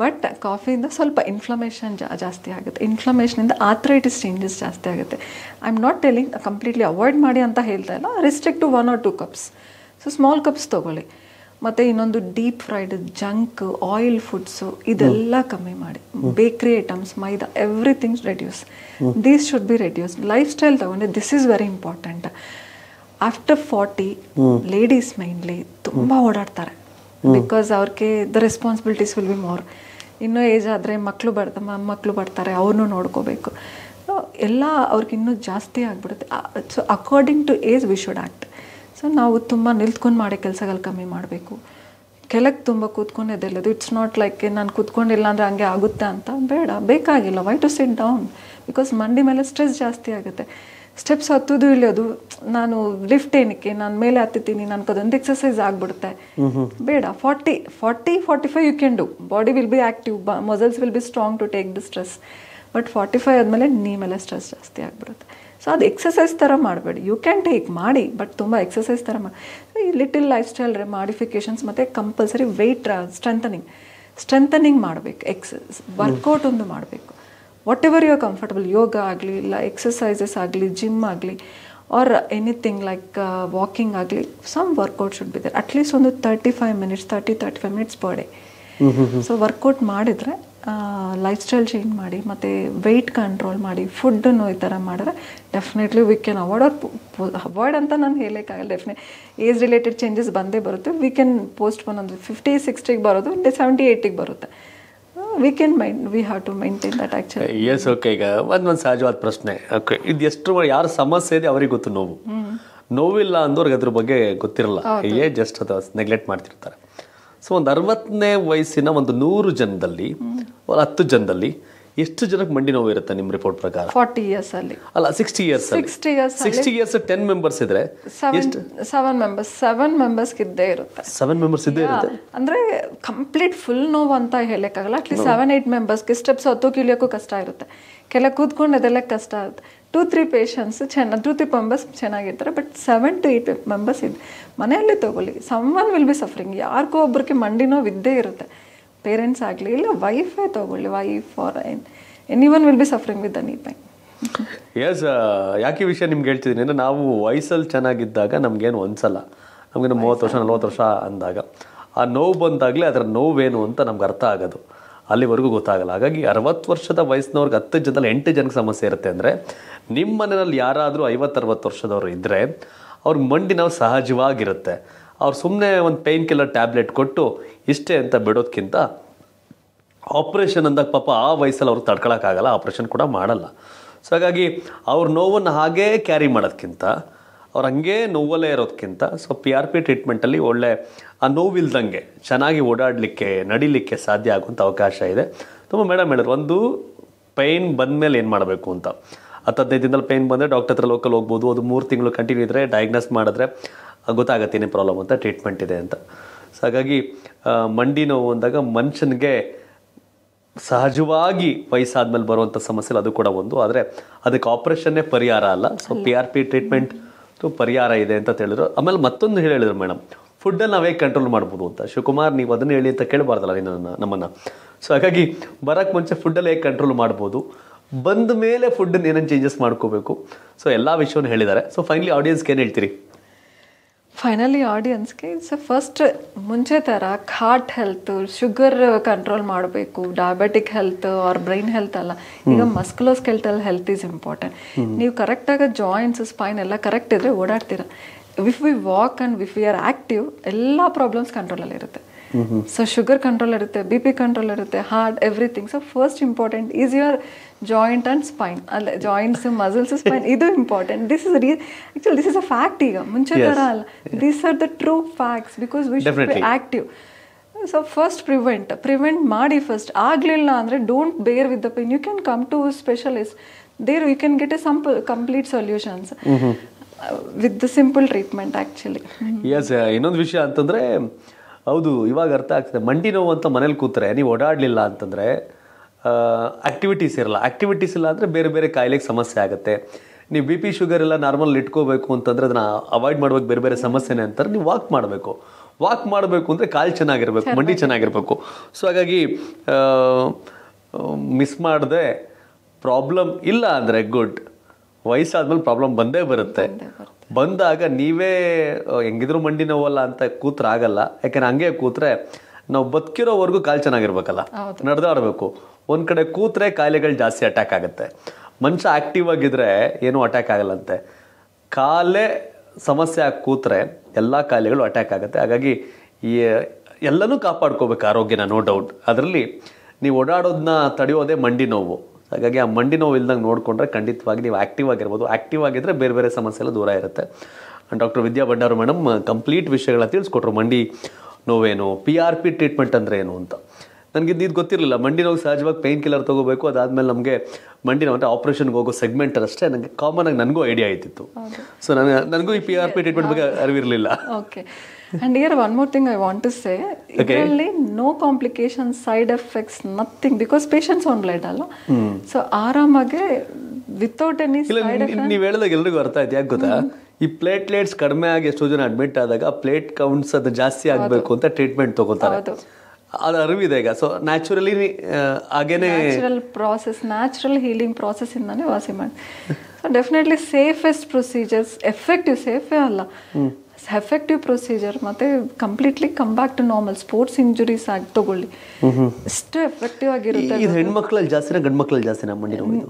ಬಟ್ ಕಾಫಿಯಿಂದ ಸ್ವಲ್ಪ ಇನ್ಫ್ಲಮೇಷನ್ ಜಾಸ್ತಿ ಆಗುತ್ತೆ. ಇನ್ಫ್ಲಮೇಷನಿಂದ ಆರ್ಥರೈಟಿಸ್ ಚೇಂಜಸ್ ಜಾಸ್ತಿ ಆಗುತ್ತೆ. I am not telling completely avoid ಮಾಡಿ ಅಂತ ಹೇಳ್ತಾ ಇಲ್ಲ, restrict to 1 or 2 cups. So small cups ತೊಗೊಳ್ಳಿ. ಮತ್ತು ಇನ್ನೊಂದು deep fried, junk, oil foods ಇದೆಲ್ಲ ಕಮ್ಮಿ ಮಾಡಿ. Bakery items, maida, everythings reduce. These should be reduce. Life style ತಗೊಂಡೆ this is very important. After 40 ladies mainly ತುಂಬ ಓಡಾಡ್ತಾರೆ ಬಿಕಾಸ್ ಅವ್ರಿಗೆ the responsibilities will be more. ಇನ್ನೂ ಏಜ್ ಆದರೆ ಮಕ್ಕಳು ಬರ್ತಾರೆ, ಅವ್ರನ್ನೂ ನೋಡ್ಕೋಬೇಕು, ಎಲ್ಲ ಅವ್ರಿಗಿನ್ನೂ ಜಾಸ್ತಿ ಆಗಿಬಿಡುತ್ತೆ. So according to age we should act. So ನಾವು ತುಂಬ ನಿಲ್ತ್ಕೊಂಡು ಮಾಡೋ ಕೆಲಸಗಳು ಕಮ್ಮಿ ಮಾಡಬೇಕು. ಕೆಳಗೆ ತುಂಬ ಕೂತ್ಕೊಂಡೆದೆಲ್ಲದು. ಇಟ್ಸ್ ನಾಟ್ ಲೈಕ್ ನಾನು ಕೂತ್ಕೊಂಡಿಲ್ಲ ಅಂದರೆ ಹಂಗೆ ಆಗುತ್ತೆ ಅಂತ ಬೇಡ, ಬೇಕಾಗಿಲ್ಲ. Why to sit down? Because ಮಂಡಿ ಮೇಲೆ ಸ್ಟ್ರೆಸ್ ಜಾಸ್ತಿ ಆಗುತ್ತೆ. ಸ್ಟೆಪ್ಸ್ ಹತ್ತೋದು ಇಳಿಯೋದು, ನಾನು ಲಿಫ್ಟ್ ಏನಕ್ಕೆ, ನಾನು ಮೇಲೆ ಹತ್ತಿದ್ದೀನಿ, ನನಗದೊಂದು ಎಕ್ಸಸೈಸ್ ಆಗಿಬಿಡುತ್ತೆ. ಬೇಡ. 40-45 you can do. Body will be active, muscles will be strong to take the stress. But 45 ಆದಮೇಲೆ ನೀ ಮೇಲೆ ಸ್ಟ್ರೆಸ್ ಜಾಸ್ತಿ ಆಗಿಬಿಡುತ್ತೆ. ಸೊ ಅದು ಎಕ್ಸಸೈಸ್ ಥರ ಮಾಡಬೇಡಿ. ಯು ಕ್ಯಾನ್ ಟೇಕ್ ಮಾಡಿ, ಬಟ್ ತುಂಬ ಎಕ್ಸಸೈಸ್ ಥರ ಮಾಡಿ. ಈ ಲಿಟಲ್ ಲೈಫ್ ಸ್ಟೈಲ್ ಮಾಡಿಫಿಕೇಷನ್ಸ್ ಮತ್ತು ಕಂಪಲ್ಸರಿ ವೆಯ್ಟ್ ಸ್ಟ್ರೆಂಥನಿಂಗ್ ಮಾಡಬೇಕು. ವರ್ಕೌಟ್ ಒಂದು ಮಾಡಬೇಕು. Whatever you are comfortable, yoga ಆಗಲಿ, ಇಲ್ಲ ಎಕ್ಸಸೈಸಸ್ ಆಗಲಿ, ಜಿಮ್ ಆಗಲಿ, ಆರ್ ಎನಿಥಿಂಗ್ ಲೈಕ್ ವಾಕಿಂಗ್ ಆಗಲಿ, some workout should be there. At least ಒಂದು 35 minutes per day. So workout ಮಾಡಿದರೆ, ಲೈಫ್ ಸ್ಟೈಲ್ ಚೇಂಜ್ ಮಾಡಿ, ಮತ್ತು ವೆಯ್ಟ್ ಕಂಟ್ರೋಲ್ ಮಾಡಿ, ಫುಡ್ಡನ್ನು ಈ ಥರ ಮಾಡಿದ್ರೆ ಡೆಫಿನೆಟ್ಲಿ ವಿ ಕ್ಯಾನ್ ಅವಾಯ್ಡ್ ಅಂತ ನಾನು ಹೇಳೋಕ್ಕಾಗಲ್ಲ. ಡೆಫಿನೆಟ್ ಏಜ್ ರಿಲೇಟೆಡ್ ಚೇಂಜಸ್ ಬಂದೇ ಬರುತ್ತೆ. ವಿ ಕ್ಯಾನ್ ಪೋಸ್ಟ್ಪೋನ್ ಒಂದು 50-60 ಬರೋದು, 70-80 ಬರುತ್ತೆ. We have to maintain that actually. Yes, okay. ಈಗ ಒಂದು ಸಹಜವಾದ ಪ್ರಶ್ನೆ. ಓಕೆ, ಇದು ಎಷ್ಟು ಯಾರ ಸಮಸ್ಯೆ ಇದೆ ಅವ್ರಿಗೆ ಗೊತ್ತು. ನೋವಿಲ್ಲ ಅಂದವ್ರಿಗೆ ಅದ್ರ ಬಗ್ಗೆ ಗೊತ್ತಿರಲ್ಲ, ಜಸ್ಟ್ ಅದು ನೆಗ್ಲೆಕ್ಟ್ ಮಾಡ್ತಿರ್ತಾರೆ. ಸೊ ಒಂದು 60ನೇ ವಯಸ್ಸಿನ ಒಂದು 100 ಜನದಲ್ಲಿ, 10 ಜನದಲ್ಲಿ ಎಷ್ಟು ಜನಕ್ಕೆ ಮಂಡಿ ನೋವು ಇರುತ್ತೆ ನಿಮ್ಮ ರಿಪೋರ್ಟ್ ಪ್ರಕಾರ? 40 years ಅಲ್ಲಿ ಅಲ್ಲ, 60 years 60 years 10 ಮೆಂಬರ್ಸ್ ಇದ್ರೆ 7 members ಇದ್ದೇ ಇರುತ್ತೆ. 7 members ಇದ್ದೇ ಇರುತ್ತೆ ಅಂದ್ರೆ ಕಂಪ್ಲೀಟ್ ಫುಲ್ ನೋವು ಅಂತ ಹೇಳಕ್ಕಾಗಲ್ಲ. ಅಟ್ಲೀಸ್ಟ್ 7-8 members ಸ್ಟೆಪ್ಸ್ ಹತ್ತೋಕೆ ಇಳಿಯೋಕ್ಕೂ ಕಷ್ಟ ಇರುತ್ತೆ. ಕೆಲ ಕೂತ್ಕೊಂಡು ಅದೆಲ್ಲ ಕಷ್ಟ ಆಗುತ್ತೆ. 2-3 ಪೇಷಂಟ್ಸ್ 2-3 ಮೆಂಬರ್ಸ್ ಚೆನ್ನಾಗಿರ್ತಾರೆ, ಬಟ್ 7 to 8 ಮೆಂಬರ್ಸ್ ಇದೆ ಮನೆಯಲ್ಲೇ ತೊಗೊಳ್ಳಿ, ಸಮ್ವನ್ ವಿಲ್ ಬಿ ಸಫರಿಂಗ್. ಯಾರಿಗೋ ಒಬ್ರಿಗೆ ಮಂಡಿ ನೋವು ಇದ್ದೇ ಇರುತ್ತೆ, ಪೇರೆಂಟ್ಸ್ ಆಗಲಿ ಇಲ್ಲ ವೈಫೇ ತೊಗೊಳ್ಳಿ, wife or anyone will be suffering with the knee pain. Yes, ಯಾಕೆ ವಿಷಯ ನಿಮ್ಗೆ ಹೇಳ್ತಿದ್ದೀನಿ ಅಂದರೆ ನಾವು ವಯಸ್ಸಲ್ಲಿ ಚೆನ್ನಾಗಿದ್ದಾಗ ನಮಗೇನು ಅನ್ಸಲ್ಲ, ನಮಗೇನು 30 ವರ್ಷ 40 ವರ್ಷ ಅಂದಾಗ ಆ ನೋವು ಬಂದಾಗಲೇ ಅದರ ನೋವೇನು ಅಂತ ನಮ್ಗೆ ಅರ್ಥ ಆಗೋದು, ಅಲ್ಲಿವರೆಗೂ ಗೊತ್ತಾಗಲ್ಲ. ಹಾಗಾಗಿ 60 ವರ್ಷದ ವಯಸ್ಸಿನವ್ರಿಗೆ 10 ಜನದಲ್ಲಿ 8 ಜನಕ್ಕೆ ಸಮಸ್ಯೆ ಇರುತ್ತೆ ಅಂದರೆ ನಿಮ್ಮ ಮನೆಯಲ್ಲಿ ಯಾರಾದರೂ 50-60 ವರ್ಷದವರು ಇದ್ದರೆ ಅವ್ರಿಗೆ ಮಂಡಿ ನೋವು ಸಹಜವಾಗಿರುತ್ತೆ. ಅವ್ರು ಸುಮ್ಮನೆ ಒಂದು ಪೇಯ್ನ್ ಕಿಲ್ಲರ್ ಟ್ಯಾಬ್ಲೆಟ್ ಕೊಟ್ಟು ಇಷ್ಟೇ ಅಂತ ಬಿಡೋದಕ್ಕಿಂತ ಆಪ್ರೇಷನ್ ಅಂದಾಗ ಪಾಪ ಆ ವಯಸ್ಸಲ್ಲಿ ಅವ್ರಿಗೆ ತಡ್ಕೊಳಕ್ಕಾಗಲ್ಲ, ಆಪ್ರೇಷನ್ ಕೂಡ ಮಾಡಲ್ಲ. ಸೊ ಹಾಗಾಗಿ ಅವ್ರ ನೋವನ್ನು ಹಾಗೇ ಕ್ಯಾರಿ ಮಾಡೋದಕ್ಕಿಂತ ಅವ್ರು ಹಂಗೆ ನೋವಲ್ಲೇ ಇರೋದಕ್ಕಿಂತ ಸೊ PRP ಟ್ರೀಟ್ಮೆಂಟಲ್ಲಿ ಒಳ್ಳೆ ಆ ನೋವಿಲ್ದಂಗೆ ಚೆನ್ನಾಗಿ ಓಡಾಡಲಿಕ್ಕೆ ನಡಿಲಿಕ್ಕೆ ಸಾಧ್ಯ ಆಗುವಂಥ ಅವಕಾಶ ಇದೆ. ತುಂಬ ಮೇಡಮ್ ಹೇಳಿದ್ರು, ಒಂದು ಪೇಯ್ನ್ ಬಂದಮೇಲೆ ಏನು ಮಾಡಬೇಕು ಅಂತ. 10-15 ದಿನದಲ್ಲಿ ಪೇಯ್ನ್ ಬಂದರೆ ಡಾಕ್ಟರ್ ಹತ್ರ ಲೋಕಲ್ ಹೋಗ್ಬೋದು, ಅದು 3 ತಿಂಗಳು ಕಂಟಿನ್ಯೂ ಇದ್ದರೆ ಡಯಾಗ್ನೋಸ್ ಮಾಡಿದ್ರೆ ಗೊತ್ತಾಗತ್ತೆ ಏನೇ ಪ್ರಾಬ್ಲಮ್ ಅಂತ, ಟ್ರೀಟ್ಮೆಂಟ್ ಇದೆ ಅಂತ. ಸೊ ಹಾಗಾಗಿ ಮಂಡಿ ನೋವು ಅಂದಾಗ ಮನುಷ್ಯನಿಗೆ ಸಹಜವಾಗಿ ವಯಸ್ಸಾದ್ಮೇಲೆ ಬರುವಂಥ ಸಮಸ್ಯೆ ಅದು ಕೂಡ ಒಂದು, ಆದರೆ ಅದಕ್ಕೆ ಆಪ್ರೇಷನ್ನೇ ಪರಿಹಾರ ಅಲ್ಲ. ಸೊ PRP ಟ್ರೀಟ್ಮೆಂಟ್ ಪರಿಹಾರ ಇದೆ ಅಂತ ಹೇಳಿದ್ರು. ಆಮೇಲೆ ಮತ್ತೊಂದು ಹೇಳಿದ್ರು ಮೇಡಮ್, ಫುಡ್ಡನ್ನು ನಾವೇ ಕಂಟ್ರೋಲ್ ಮಾಡ್ಬೋದು ಅಂತ. ಶಿವಕುಮಾರ್ ನೀವು ಅದನ್ನು ಹೇಳಿ ಅಂತ ಕೇಳಬಾರ್ದಲ್ಲ ನಮ್ಮನ್ನು. ಸೊ ಹಾಗಾಗಿ ಬರೋಕ್ಕೆ ಮುಂಚೆ ಫುಡ್ಡಲ್ಲಿ ಹೇಗೆ ಕಂಟ್ರೋಲ್ ಮಾಡ್ಬೋದು, ಬಂದ ಮೇಲೆ ಫುಡ್ಡನ್ನು ಏನೇನು ಚೇಂಜಸ್ ಮಾಡ್ಕೋಬೇಕು, ಸೊ ಎಲ್ಲ ವಿಷಯವನ್ನು ಹೇಳಿದ್ದಾರೆ. ಸೊ ಫೈನಲಿ ಆಡಿಯನ್ಸ್ಗೆ ಏನು ಹೇಳ್ತೀರಿ? ಫೈನಲಿ ಆಡಿಯನ್ಸ್ಗೆ ಫಸ್ಟ್ ಮುಂಚೆ ಥರ ಹಾರ್ಟ್ ಹೆಲ್ತ್, ಶುಗರ್ ಕಂಟ್ರೋಲ್ ಮಾಡಬೇಕು, diabetic health or brain health ಅಲ್ಲ, ಈಗ ಮಸ್ಕ್ಯುಲೋಸ್ಕೆಲ್ಟಲ್ ಹೆಲ್ತ್ ಈಸ್ ಇಂಪಾರ್ಟೆಂಟ್. ನೀವು ಕರೆಕ್ಟಾಗಿ ಜಾಯಿಂಟ್ಸ್ ಸ್ಪೈನ್ ಎಲ್ಲ ಕರೆಕ್ಟ್ ಇದ್ದರೆ ಓಡಾಡ್ತೀರಾ. If we walk and if we are active ಎಲ್ಲ ಪ್ರಾಬ್ಲಮ್ಸ್ ಕಂಟ್ರೋಲಲ್ಲಿ ಇರುತ್ತೆ. ಸೊ ಶುಗರ್ ಕಂಟ್ರೋಲ್ ಇರುತ್ತೆ, BP ಕಂಟ್ರೋಲ್ ಇರುತ್ತೆ, heart everything. So first important is your joint and spine, ಅಲ್ಲ ಜಾಯಿಂಟ್ಸ್ ಮಸಲ್ಸ್ ಸ್ಪೈನ್, ಇದು important. This is a fact. ಈಗ ಮುಂಚೆ ಥರ ಅಲ್ಲ, these are the true facts because we should be active. So first prevent ಮಾಡಿ first. ಆಗಲಿಲ್ಲ ಅಂದರೆ don't bear with the pain, you can come to specialist, there you can get a complete solutions with the simple treatment actually. Yes, ಇನ್ನೊಂದು ವಿಷಯ ಅಂತಂದರೆ ಹೌದು, ಇವಾಗ ಅರ್ಥ ಆಗ್ತದೆ. ಮಂಡಿ ನೋವು ಅಂತ ಮನೇಲಿ ಕೂತ್ರೆ ನೀವು ಓಡಾಡಲಿಲ್ಲ ಅಂತಂದರೆ ಆ್ಯಕ್ಟಿವಿಟೀಸ್ ಇರಲ್ಲ. ಆ್ಯಕ್ಟಿವಿಟೀಸ್ ಇಲ್ಲ ಅಂದರೆ ಬೇರೆ ಬೇರೆ ಕಾಯಿಲೆಗೆ ಸಮಸ್ಯೆ ಆಗುತ್ತೆ. ನೀವು BP ಶುಗರ್ ಎಲ್ಲ ನಾರ್ಮಲ್ ಇಟ್ಕೋಬೇಕು ಅಂತಂದರೆ ಅದನ್ನು ಅವಾಯ್ಡ್ ಮಾಡ್ಬೇಕು, ಬೇರೆ ಬೇರೆ ಸಮಸ್ಯೆನೇ ಅಂತಾರೆ. ನೀವು ವಾಕ್ ಮಾಡಬೇಕು ಅಂದರೆ ಕಾಲು ಚೆನ್ನಾಗಿರ್ಬೇಕು, ಮಂಡಿ ಚೆನ್ನಾಗಿರ್ಬೇಕು. ಸೊ ಹಾಗಾಗಿ ಮಿಸ್ ಮಾಡದೆ, ಪ್ರಾಬ್ಲಮ್ ಇಲ್ಲ ಅಂದರೆ ಗುಡ್, ವಯಸ್ಸಾದ್ಮೇಲೆ ಪ್ರಾಬ್ಲಮ್ ಬಂದೇ ಬರುತ್ತೆ. ಬಂದಾಗ ನೀವೇ ಹೆಂಗಿದ್ರು ಮಂಡಿ ನೋವಲ್ಲ ಅಂತ ಕೂತ್ರೆ ಆಗಲ್ಲ. ಯಾಕೆಂದ್ರೆ ಹಂಗೆ ಕೂತ್ರೆ ನಾವು ಬದುಕಿರೋವರೆಗೂ ಕಾಲು ಚೆನ್ನಾಗಿರ್ಬೇಕಲ್ಲ, ನಡೆದಾಡಬೇಕು. ಒಂದು ಕಡೆ ಕೂತ್ರೆ ಕಾಯಿಲೆಗಳು ಜಾಸ್ತಿ ಅಟ್ಯಾಕ್ ಆಗುತ್ತೆ. ಮನುಷ್ಯ ಆ್ಯಕ್ಟಿವ್ ಆಗಿದ್ರೆ ಏನೂ ಅಟ್ಯಾಕ್ ಆಗಲ್ಲಂತೆ. ಕಾಲೇ ಸಮಸ್ಯೆ ಆಗಿ ಕೂತ್ರೆ ಎಲ್ಲ ಕಾಯಿಲೆಗಳು ಅಟ್ಯಾಕ್ ಆಗುತ್ತೆ. ಹಾಗಾಗಿ ಈ ಎಲ್ಲನೂ ಕಾಪಾಡ್ಕೋಬೇಕು ಆರೋಗ್ಯನ, ನೋ ಡೌಟ್. ಅದರಲ್ಲಿ ನೀವು ಓಡಾಡೋದನ್ನ ತಡೆಯೋದೇ ಮಂಡಿ ನೋವು. ಹಾಗಾಗಿ ಆ ಮಂಡಿ ನೋವು ಇಲ್ದಂಗೆ ನೋಡಿಕೊಂಡ್ರೆ ಖಂಡಿತವಾಗಿ ನೀವು ಆ್ಯಕ್ಟಿವ್ ಆಗಿರ್ಬೋದು. ಆ್ಯಕ್ಟಿವ್ ಆಗಿದ್ದರೆ ಬೇರೆ ಬೇರೆ ಸಮಸ್ಯೆ ಎಲ್ಲ ದೂರ ಇರುತ್ತೆ. ಡಾಕ್ಟರ್ ವಿದ್ಯಾ ಭಂಡಾರು ಮೇಡಮ್ ಕಂಪ್ಲೀಟ್ ವಿಷಯಗಳನ್ನ ತಿಳಿಸ್ಕೊಟ್ರು. ಮಂಡಿ ನೋವೇನು, PRP ಟ್ರೀಟ್ಮೆಂಟ್ ಅಂದರೆ ಏನು ಅಂತ. ನನಗೆ ಇದು ಗೊತ್ತಿರಲಿಲ್ಲ. ಮಂಡಿ ನೋವು ಸಹಜವಾಗಿ ಪೇಯ್ನ್ ಕಿಲ್ಲರ್ ತೊಗೋಬೇಕು, ಅದಾದಮೇಲೆ ನಮಗೆ ಮಂಡಿ ನೋವು ಅಂದರೆ ಆಪ್ರೇಷನ್ಗೆ ಹೋಗೋ ಸೆಗ್ಮೆಂಟ್ ಅಷ್ಟೇ ನನಗೆ ಕಾಮನಾಗಿ ನನಗೂ ಐಡಿಯಾ ಆಯ್ತಿತ್ತು. ಸೊ ನನಗೂ ಈ PRP ಟ್ರೀಟ್ಮೆಂಟ್ ಬಗ್ಗೆ ಅರಿವಿರಲಿಲ್ಲ. Okay. And here one more thing I want to say, ಇದರಲ್ಲಿ no complications, side effects, nothing, because patients on blood ಅಲ್ಲ. ಸೊ ಆರಾಮಾಗೆ ವಿತೌಟ್ ಎನಿ ಸೈಡ್ ಎಫೆಕ್ಟ್. ನೀವು ಹೇಳಿದಾಗ ಎಲ್ರಿಗೂ ಅರ್ಥ ಆಯ್ತು. ಯಾಕೆ ಗೊತ್ತಾ, ಈ ಪ್ಲೇಟ್ಲೆಟ್ಸ್ ಕಡಿಮೆ ಆಗಿ ಎಷ್ಟೋ ಜನ ಅಡ್ಮಿಟ್ ಆದಾಗ ಪ್ಲೇಟ್ ಕೌಂಟ್ಸ್ ಅದು ಜಾಸ್ತಿ ಆಗಬೇಕು ಅಂತ ಟ್ರೀಟ್ಮೆಂಟ್ ತಗೋತಾರೆ. ಅದು ಅರಿವಿದೆ ಈಗ. ಸೊ ನ್ಯಾಚುರಲಿ ಹಾಗೇನೆ ನ್ಯಾಚುರಲ್ ಹೀಲಿಂಗ್ ಪ್ರಾಸೆಸ್ ಇಂದಾನೆ ವಾಸಿ ಮಾಡಿ. So definitely safest procedures, effective, ಸೇಫೇ ಅಲ್ಲ, ಎಫೆಕ್ಟಿವ್ ಪ್ರೊಸೀಜರ್. ಮತ್ತೆ completely come back to normal. Sports injuries ಆಗಿ ತಗೊಳ್ಳಿ, ಎಷ್ಟು ಎಫೆಕ್ಟಿವ್ ಆಗಿರುತ್ತೆ. ಇದು ಹೆಣ್ಮಕ್ಳಲ್ಲಿ ಜಾಸ್ತಿನ ಗಂಡು ಮಕ್ಳಲ್ಲಿ ಜಾಸ್ತಿನ ಮಂಡಿ ನೋವು?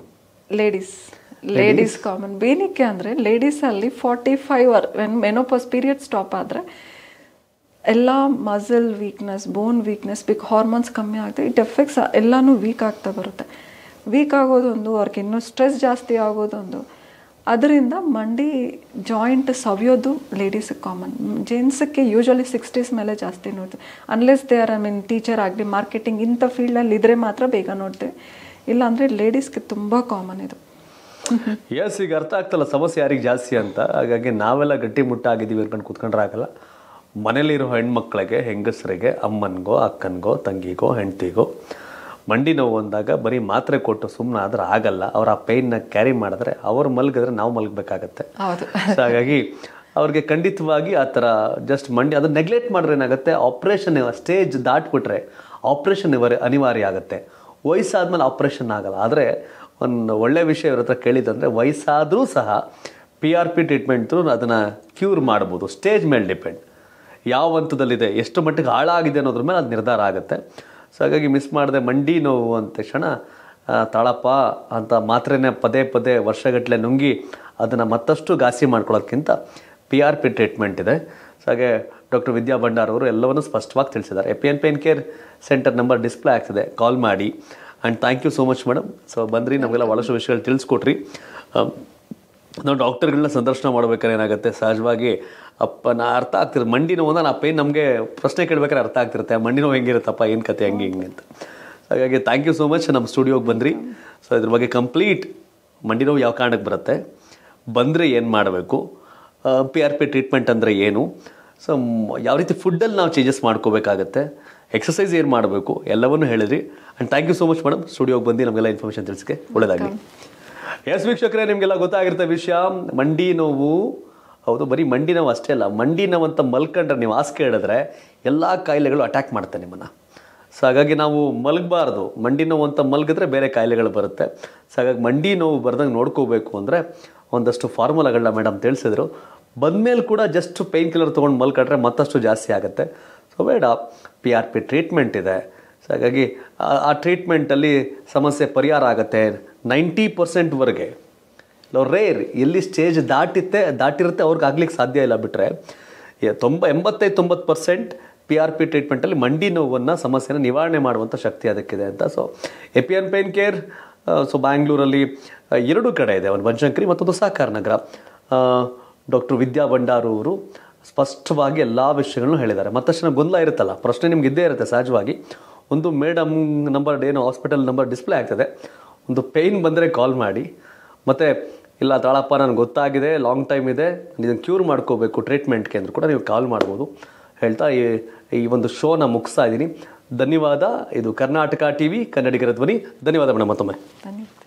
Ladies common. ಏನಕ್ಕೆ ಅಂದರೆ ಲೇಡೀಸಲ್ಲಿ 45 ಮೆನೋಪಾಸ್ ಪೀರಿಯಡ್ ಸ್ಟಾಪ್ ಆದರೆ ಎಲ್ಲ ಮಸಲ್ ವೀಕ್ನೆಸ್, ಬೋನ್ ವೀಕ್ನೆಸ್, ಹಾರ್ಮೋನ್ಸ್ ಕಮ್ಮಿ ಆಗುತ್ತೆ. ಇಟ್ ಎಫೆಕ್ಟ್ಸ್ ಎಲ್ಲನೂ ವೀಕ್ ಆಗ್ತಾ ಬರುತ್ತೆ. ವೀಕ್ ಆಗೋದೊಂದು, ಅವ್ರಿಗೆ ಇನ್ನೂ ಸ್ಟ್ರೆಸ್ ಜಾಸ್ತಿ ಆಗೋದೊಂದು. ಅದರಿಂದ ಮಂಡಿ ಜಾಯಿಂಟ್ ಸವಿಯೋದು ಲೇಡೀಸಿಗೆ ಕಾಮನ್. ಜೆಂಟ್ಸಕ್ಕೆ ಯೂಶ್ವಲಿ 60s ಮೇಲೆ ಜಾಸ್ತಿ ನೋಡ್ತೀವಿ. ಅನ್ಲೆಸ್ ದೇ ಆರ್ ಟೀಚರ್ ಆಗಲಿ, ಮಾರ್ಕೆಟಿಂಗ್ ಇಂಥ ಫೀಲ್ಡಲ್ಲಿ ಇದ್ರೆ ಮಾತ್ರ ಬೇಗ ನೋಡ್ತೀವಿ. ಇಲ್ಲಾಂದರೆ ಲೇಡೀಸ್ಗೆ ತುಂಬ ಕಾಮನ್ ಇದು. ಎಸ್, ಈಗ ಅರ್ಥ ಆಗ್ತಲ್ಲ ಸಮಸ್ಯೆ ಯಾರಿಗೆ ಜಾಸ್ತಿ ಅಂತ. ಹಾಗಾಗಿ ನಾವೆಲ್ಲ ಗಟ್ಟಿ ಮುಟ್ಟಾಗಿದ್ದೀವಿ ಅನ್ಕೊಂಡು ಕೂತ್ಕೊಂಡ್ರೆ ಆಗಲ್ಲ. ಮನೇಲಿರೋ ಹೆಣ್ಮಕ್ಳಿಗೆ, ಹೆಂಗಸರಿಗೆ, ಅಮ್ಮನಿಗೋ, ಅಕ್ಕನಿಗೋ, ತಂಗಿಗೋ, ಹೆಂಡತಿಗೋ ಮಂಡಿ ನೋವು ಅಂದಾಗ ಬರೀ ಮಾತ್ರೆ ಕೊಟ್ಟು ಸುಮ್ಮನೆ ಆದ್ರೆ ಆಗಲ್ಲ. ಅವ್ರು ಆ ಪೇಯ್ನ ಕ್ಯಾರಿ ಮಾಡಿದ್ರೆ ಅವ್ರು ಮಲಗಿದ್ರೆ ನಾವು ಮಲಗಬೇಕಾಗತ್ತೆ. ಹೌದು. ಸೊ ಹಾಗಾಗಿ ಅವ್ರಿಗೆ ಖಂಡಿತವಾಗಿ ಆ ಥರ ಜಸ್ಟ್ ಮಂಡಿ ಅದನ್ನ ನೆಗ್ಲೆಕ್ಟ್ ಮಾಡಿದ್ರೆ ಏನಾಗುತ್ತೆ, ಆಪ್ರೇಷನ್ ಸ್ಟೇಜ್ ದಾಟ್ಬಿಟ್ರೆ ಆಪ್ರೇಷನ್ ಅನಿವಾರ್ಯ ಆಗುತ್ತೆ. ವಯಸ್ಸಾದ್ಮೇಲೆ ಆಪ್ರೇಷನ್ ಆಗಲ್ಲ. ಆದರೆ ಒಂದು ಒಳ್ಳೆ ವಿಷಯ ಇವ್ರ ಹತ್ರ ಕೇಳಿದಂದರೆ ವಯಸ್ಸಾದರೂ ಸಹ PRP ಟ್ರೀಟ್ಮೆಂಟ್ ಅದನ್ನು ಕ್ಯೂರ್ ಮಾಡ್ಬೋದು. ಸ್ಟೇಜ್ ಮೇಲೆ ಡಿಪೆಂಡ್, ಯಾವ ಹಂತದಲ್ಲಿದೆ, ಎಷ್ಟು ಮಟ್ಟಿಗೆ ಹಾಳಾಗಿದೆ ಅನ್ನೋದ್ರ ಮೇಲೆ ಅದು ನಿರ್ಧಾರ ಆಗುತ್ತೆ. ಸೊ ಹಾಗಾಗಿ ಮಿಸ್ ಮಾಡಿದೆ. ಮಂಡಿ ನೋವು ಅಂದ ತಕ್ಷಣ ತಾಳಪ್ಪ ಅಂತ ಮಾತ್ರೆನೇ ಪದೇ ಪದೇ ವರ್ಷಗಟ್ಟಲೆ ನುಂಗಿ ಅದನ್ನು ಮತ್ತಷ್ಟು ಘಾಸಿ ಮಾಡ್ಕೊಳ್ಳೋದಕ್ಕಿಂತ PRP ಟ್ರೀಟ್ಮೆಂಟ್ ಇದೆ. ಸೊ ಹಾಗೆ ಡಾಕ್ಟರ್ ವಿದ್ಯಾ ಭಂಡಾರ್ ಅವರು ಎಲ್ಲವನ್ನೂ ಸ್ಪಷ್ಟವಾಗಿ ತಿಳಿಸಿದ್ದಾರೆ. APN pain care center number display ಆಗ್ತಿದೆ, ಕಾಲ್ ಮಾಡಿ. And thank you so much madam. So ಬಂದ್ರಿ, ನಮಗೆಲ್ಲ ಭಾಳಷ್ಟು ವಿಷಯಗಳು ತಿಳಿಸ್ಕೊಟ್ರಿ. ನಾವು ಡಾಕ್ಟರ್ಗಳನ್ನ ಸಂದರ್ಶನ ಮಾಡ್ಬೇಕಾದ್ರೆ ಏನಾಗುತ್ತೆ, ಸಹಜವಾಗಿ ನಾ ಅರ್ಥ ಆಗ್ತಿರುತ್ತೆ ಮಂಡಿ ನೋವು ಅಂದ್ರೆ ಆ ಪೇನ್ ನಮಗೆ ಪ್ರಶ್ನೆ ಕೇಳ್ಬೇಕಾದ್ರೆ ಅರ್ಥ ಆಗ್ತಿರುತ್ತೆ, ಮಂಡಿ ನೋವು ಹೆಂಗಿರುತ್ತಪ್ಪ, ಏನು ಕತೆ ಹೆಂಗೆ ಅಂತ. ಹಾಗಾಗಿ ಥ್ಯಾಂಕ್ ಯು ಸೋ ಮಚ್ ನಮ್ಮ ಸ್ಟುಡಿಯೋಗೆ ಬಂದ್ರಿ. ಸೊ ಇದ್ರ ಬಗ್ಗೆ ಕಂಪ್ಲೀಟ್ ಮಂಡಿ ನೋವು ಯಾವ ಕಾರಣಕ್ಕೆ ಬರುತ್ತೆ, ಬಂದರೆ ಏನು ಮಾಡಬೇಕು, PRP ಟ್ರೀಟ್ಮೆಂಟ್ ಅಂದರೆ ಏನು, ಸೊ ಯಾವ ರೀತಿ ಫುಡ್ಡಲ್ಲಿ ನಾವು ಚೇಂಜಸ್ ಮಾಡ್ಕೋಬೇಕಾಗತ್ತೆ, ಎಕ್ಸಸೈಸ್ ಏನು ಮಾಡಬೇಕು, ಎಲ್ಲವನ್ನೂ ಹೇಳಿದ್ರಿ. And thank you so much madam ಸ್ಟುಡಿಯೋಗೆ ಬಂದು ನಮಗೆಲ್ಲ ಇನ್ಫಾರ್ಮೇಷನ್ ತಿಳಿಸಿಕೆ ಒಳ್ಳೆಯದಾಗಲಿ. ಎಸ್ ವೀಕ್ಷಕರೇ, ನಿಮಗೆಲ್ಲ ಗೊತ್ತಾಗಿರುತ್ತೆ ವಿಷಯ. ಮಂಡಿ ನೋವು ಹೌದು, ಬರೀ ಮಂಡಿ ನೋವು ಅಷ್ಟೇ ಅಲ್ಲ, ಮಂಡಿ ನೋವು ಅಂತ ಮಲ್ಕೊಂಡ್ರೆ ನೀವು ಹಾಸಿಗೆ ಹಿಡಿದ್ರೆ ಎಲ್ಲ ಕಾಯಿಲೆಗಳು ಅಟ್ಯಾಕ್ ಮಾಡುತ್ತೆ ನಿಮ್ಮನ್ನು. ಸೊ ಹಾಗಾಗಿ ನಾವು ಮಲಗಬಾರ್ದು. ಮಂಡಿ ನೋವು ಅಂತ ಮಲಗಿದ್ರೆ ಬೇರೆ ಕಾಯಿಲೆಗಳು ಬರುತ್ತೆ. ಸೊ ಹಾಗಾಗಿ ಮಂಡಿ ನೋವು ಬರ್ದಂಗೆ ನೋಡ್ಕೋಬೇಕು ಅಂದರೆ ಒಂದಷ್ಟು ಫಾರ್ಮುಲಾಗಳನ್ನ ಮೇಡಮ್ ತಿಳಿಸಿದ್ರು. ಬಂದಮೇಲೆ ಕೂಡ ಜಸ್ಟ್ ಪೇಯ್ನ್ ಕಿಲ್ಲರ್ ತೊಗೊಂಡು ಮಲ್ಕೊಂಡ್ರೆ ಮತ್ತಷ್ಟು ಜಾಸ್ತಿ ಆಗುತ್ತೆ. ಸೊ ಬೇಡ, PRP ಟ್ರೀಟ್ಮೆಂಟ್ ಇದೆ. ಸೊ ಹಾಗಾಗಿ ಆ ಟ್ರೀಟ್ಮೆಂಟಲ್ಲಿ ಸಮಸ್ಯೆ ಪರಿಹಾರ ಆಗುತ್ತೆ. 90%ವರೆಗೆ ರೇರ್ ಎಲ್ಲಿ ಸ್ಟೇಜ್ ದಾಟಿರುತ್ತೆ ಅವ್ರಿಗೆ ಆಗ್ಲಿಕ್ಕೆ ಸಾಧ್ಯ ಇಲ್ಲ. ಬಿಟ್ಟರೆ 85-90% PRP ಟ್ರೀಟ್ಮೆಂಟಲ್ಲಿ ಮಂಡಿ ನೋವನ್ನು ಸಮಸ್ಯೆನ ನಿವಾರಣೆ ಮಾಡುವಂಥ ಶಕ್ತಿ ಅದಕ್ಕಿದೆ ಅಂತ. ಸೊ ಎಪಿಎನ್ ಪೇನ್ ಕೇರ್ ಸೊ ಬ್ಯಾಂಗ್ಳೂರಲ್ಲಿ 2 ಕಡೆ ಇದೆ, ಒಂದು ಬನಶಂಕರಿ ಮತ್ತೊಂದು ಸಹಕಾರ ನಗರ. ಡಾಕ್ಟರ್ ವಿದ್ಯಾ ಭಂಡಾರ್ ಅವರು ಸ್ಪಷ್ಟವಾಗಿ ಎಲ್ಲ ವಿಷಯಗಳನ್ನು ಹೇಳಿದ್ದಾರೆ. ಮತ್ತಷ್ಟು ಗೊಂದಲ ಇರುತ್ತಲ್ಲ, ಪ್ರಶ್ನೆ ನಿಮ್ಗೆ ಇದ್ದೇ ಇರುತ್ತೆ ಸಹಜವಾಗಿ. ಒಂದು ಮೇಡಮ್ ನಂಬರ್ ಏನು ಹಾಸ್ಪಿಟಲ್ ನಂಬರ್ ಡಿಸ್ಪ್ಲೇ ಆಗ್ತದೆ, ಒಂದು ಪೇಯ್ನ್ ಬಂದರೆ ಕಾಲ್ ಮಾಡಿ. ಮತ್ತು ಇಲ್ಲ ತಾಳಪ್ಪ ನನಗೆ ಗೊತ್ತಾಗಿದೆ, ಲಾಂಗ್ ಟೈಮ್ ಇದೆ, ಇದನ್ನು ಕ್ಯೂರ್ ಮಾಡ್ಕೋಬೇಕು ಟ್ರೀಟ್ಮೆಂಟ್ಗೆ ಅಂದರೂ ಕೂಡ ನೀವು ಕಾಲ್ ಮಾಡ್ಬೋದು ಹೇಳ್ತಾ ಈ ಒಂದು ಶೋನ ಮುಗಿಸ್ತಾ ಇದ್ದೀನಿ. ಧನ್ಯವಾದ. ಇದು ಕರ್ನಾಟಕ TV ಕನ್ನಡಿಗರ ಧ್ವನಿ. ಧನ್ಯವಾದ ಮೇಡಮ್ ಮತ್ತೊಮ್ಮೆ. ಧನ್ಯವಾದ.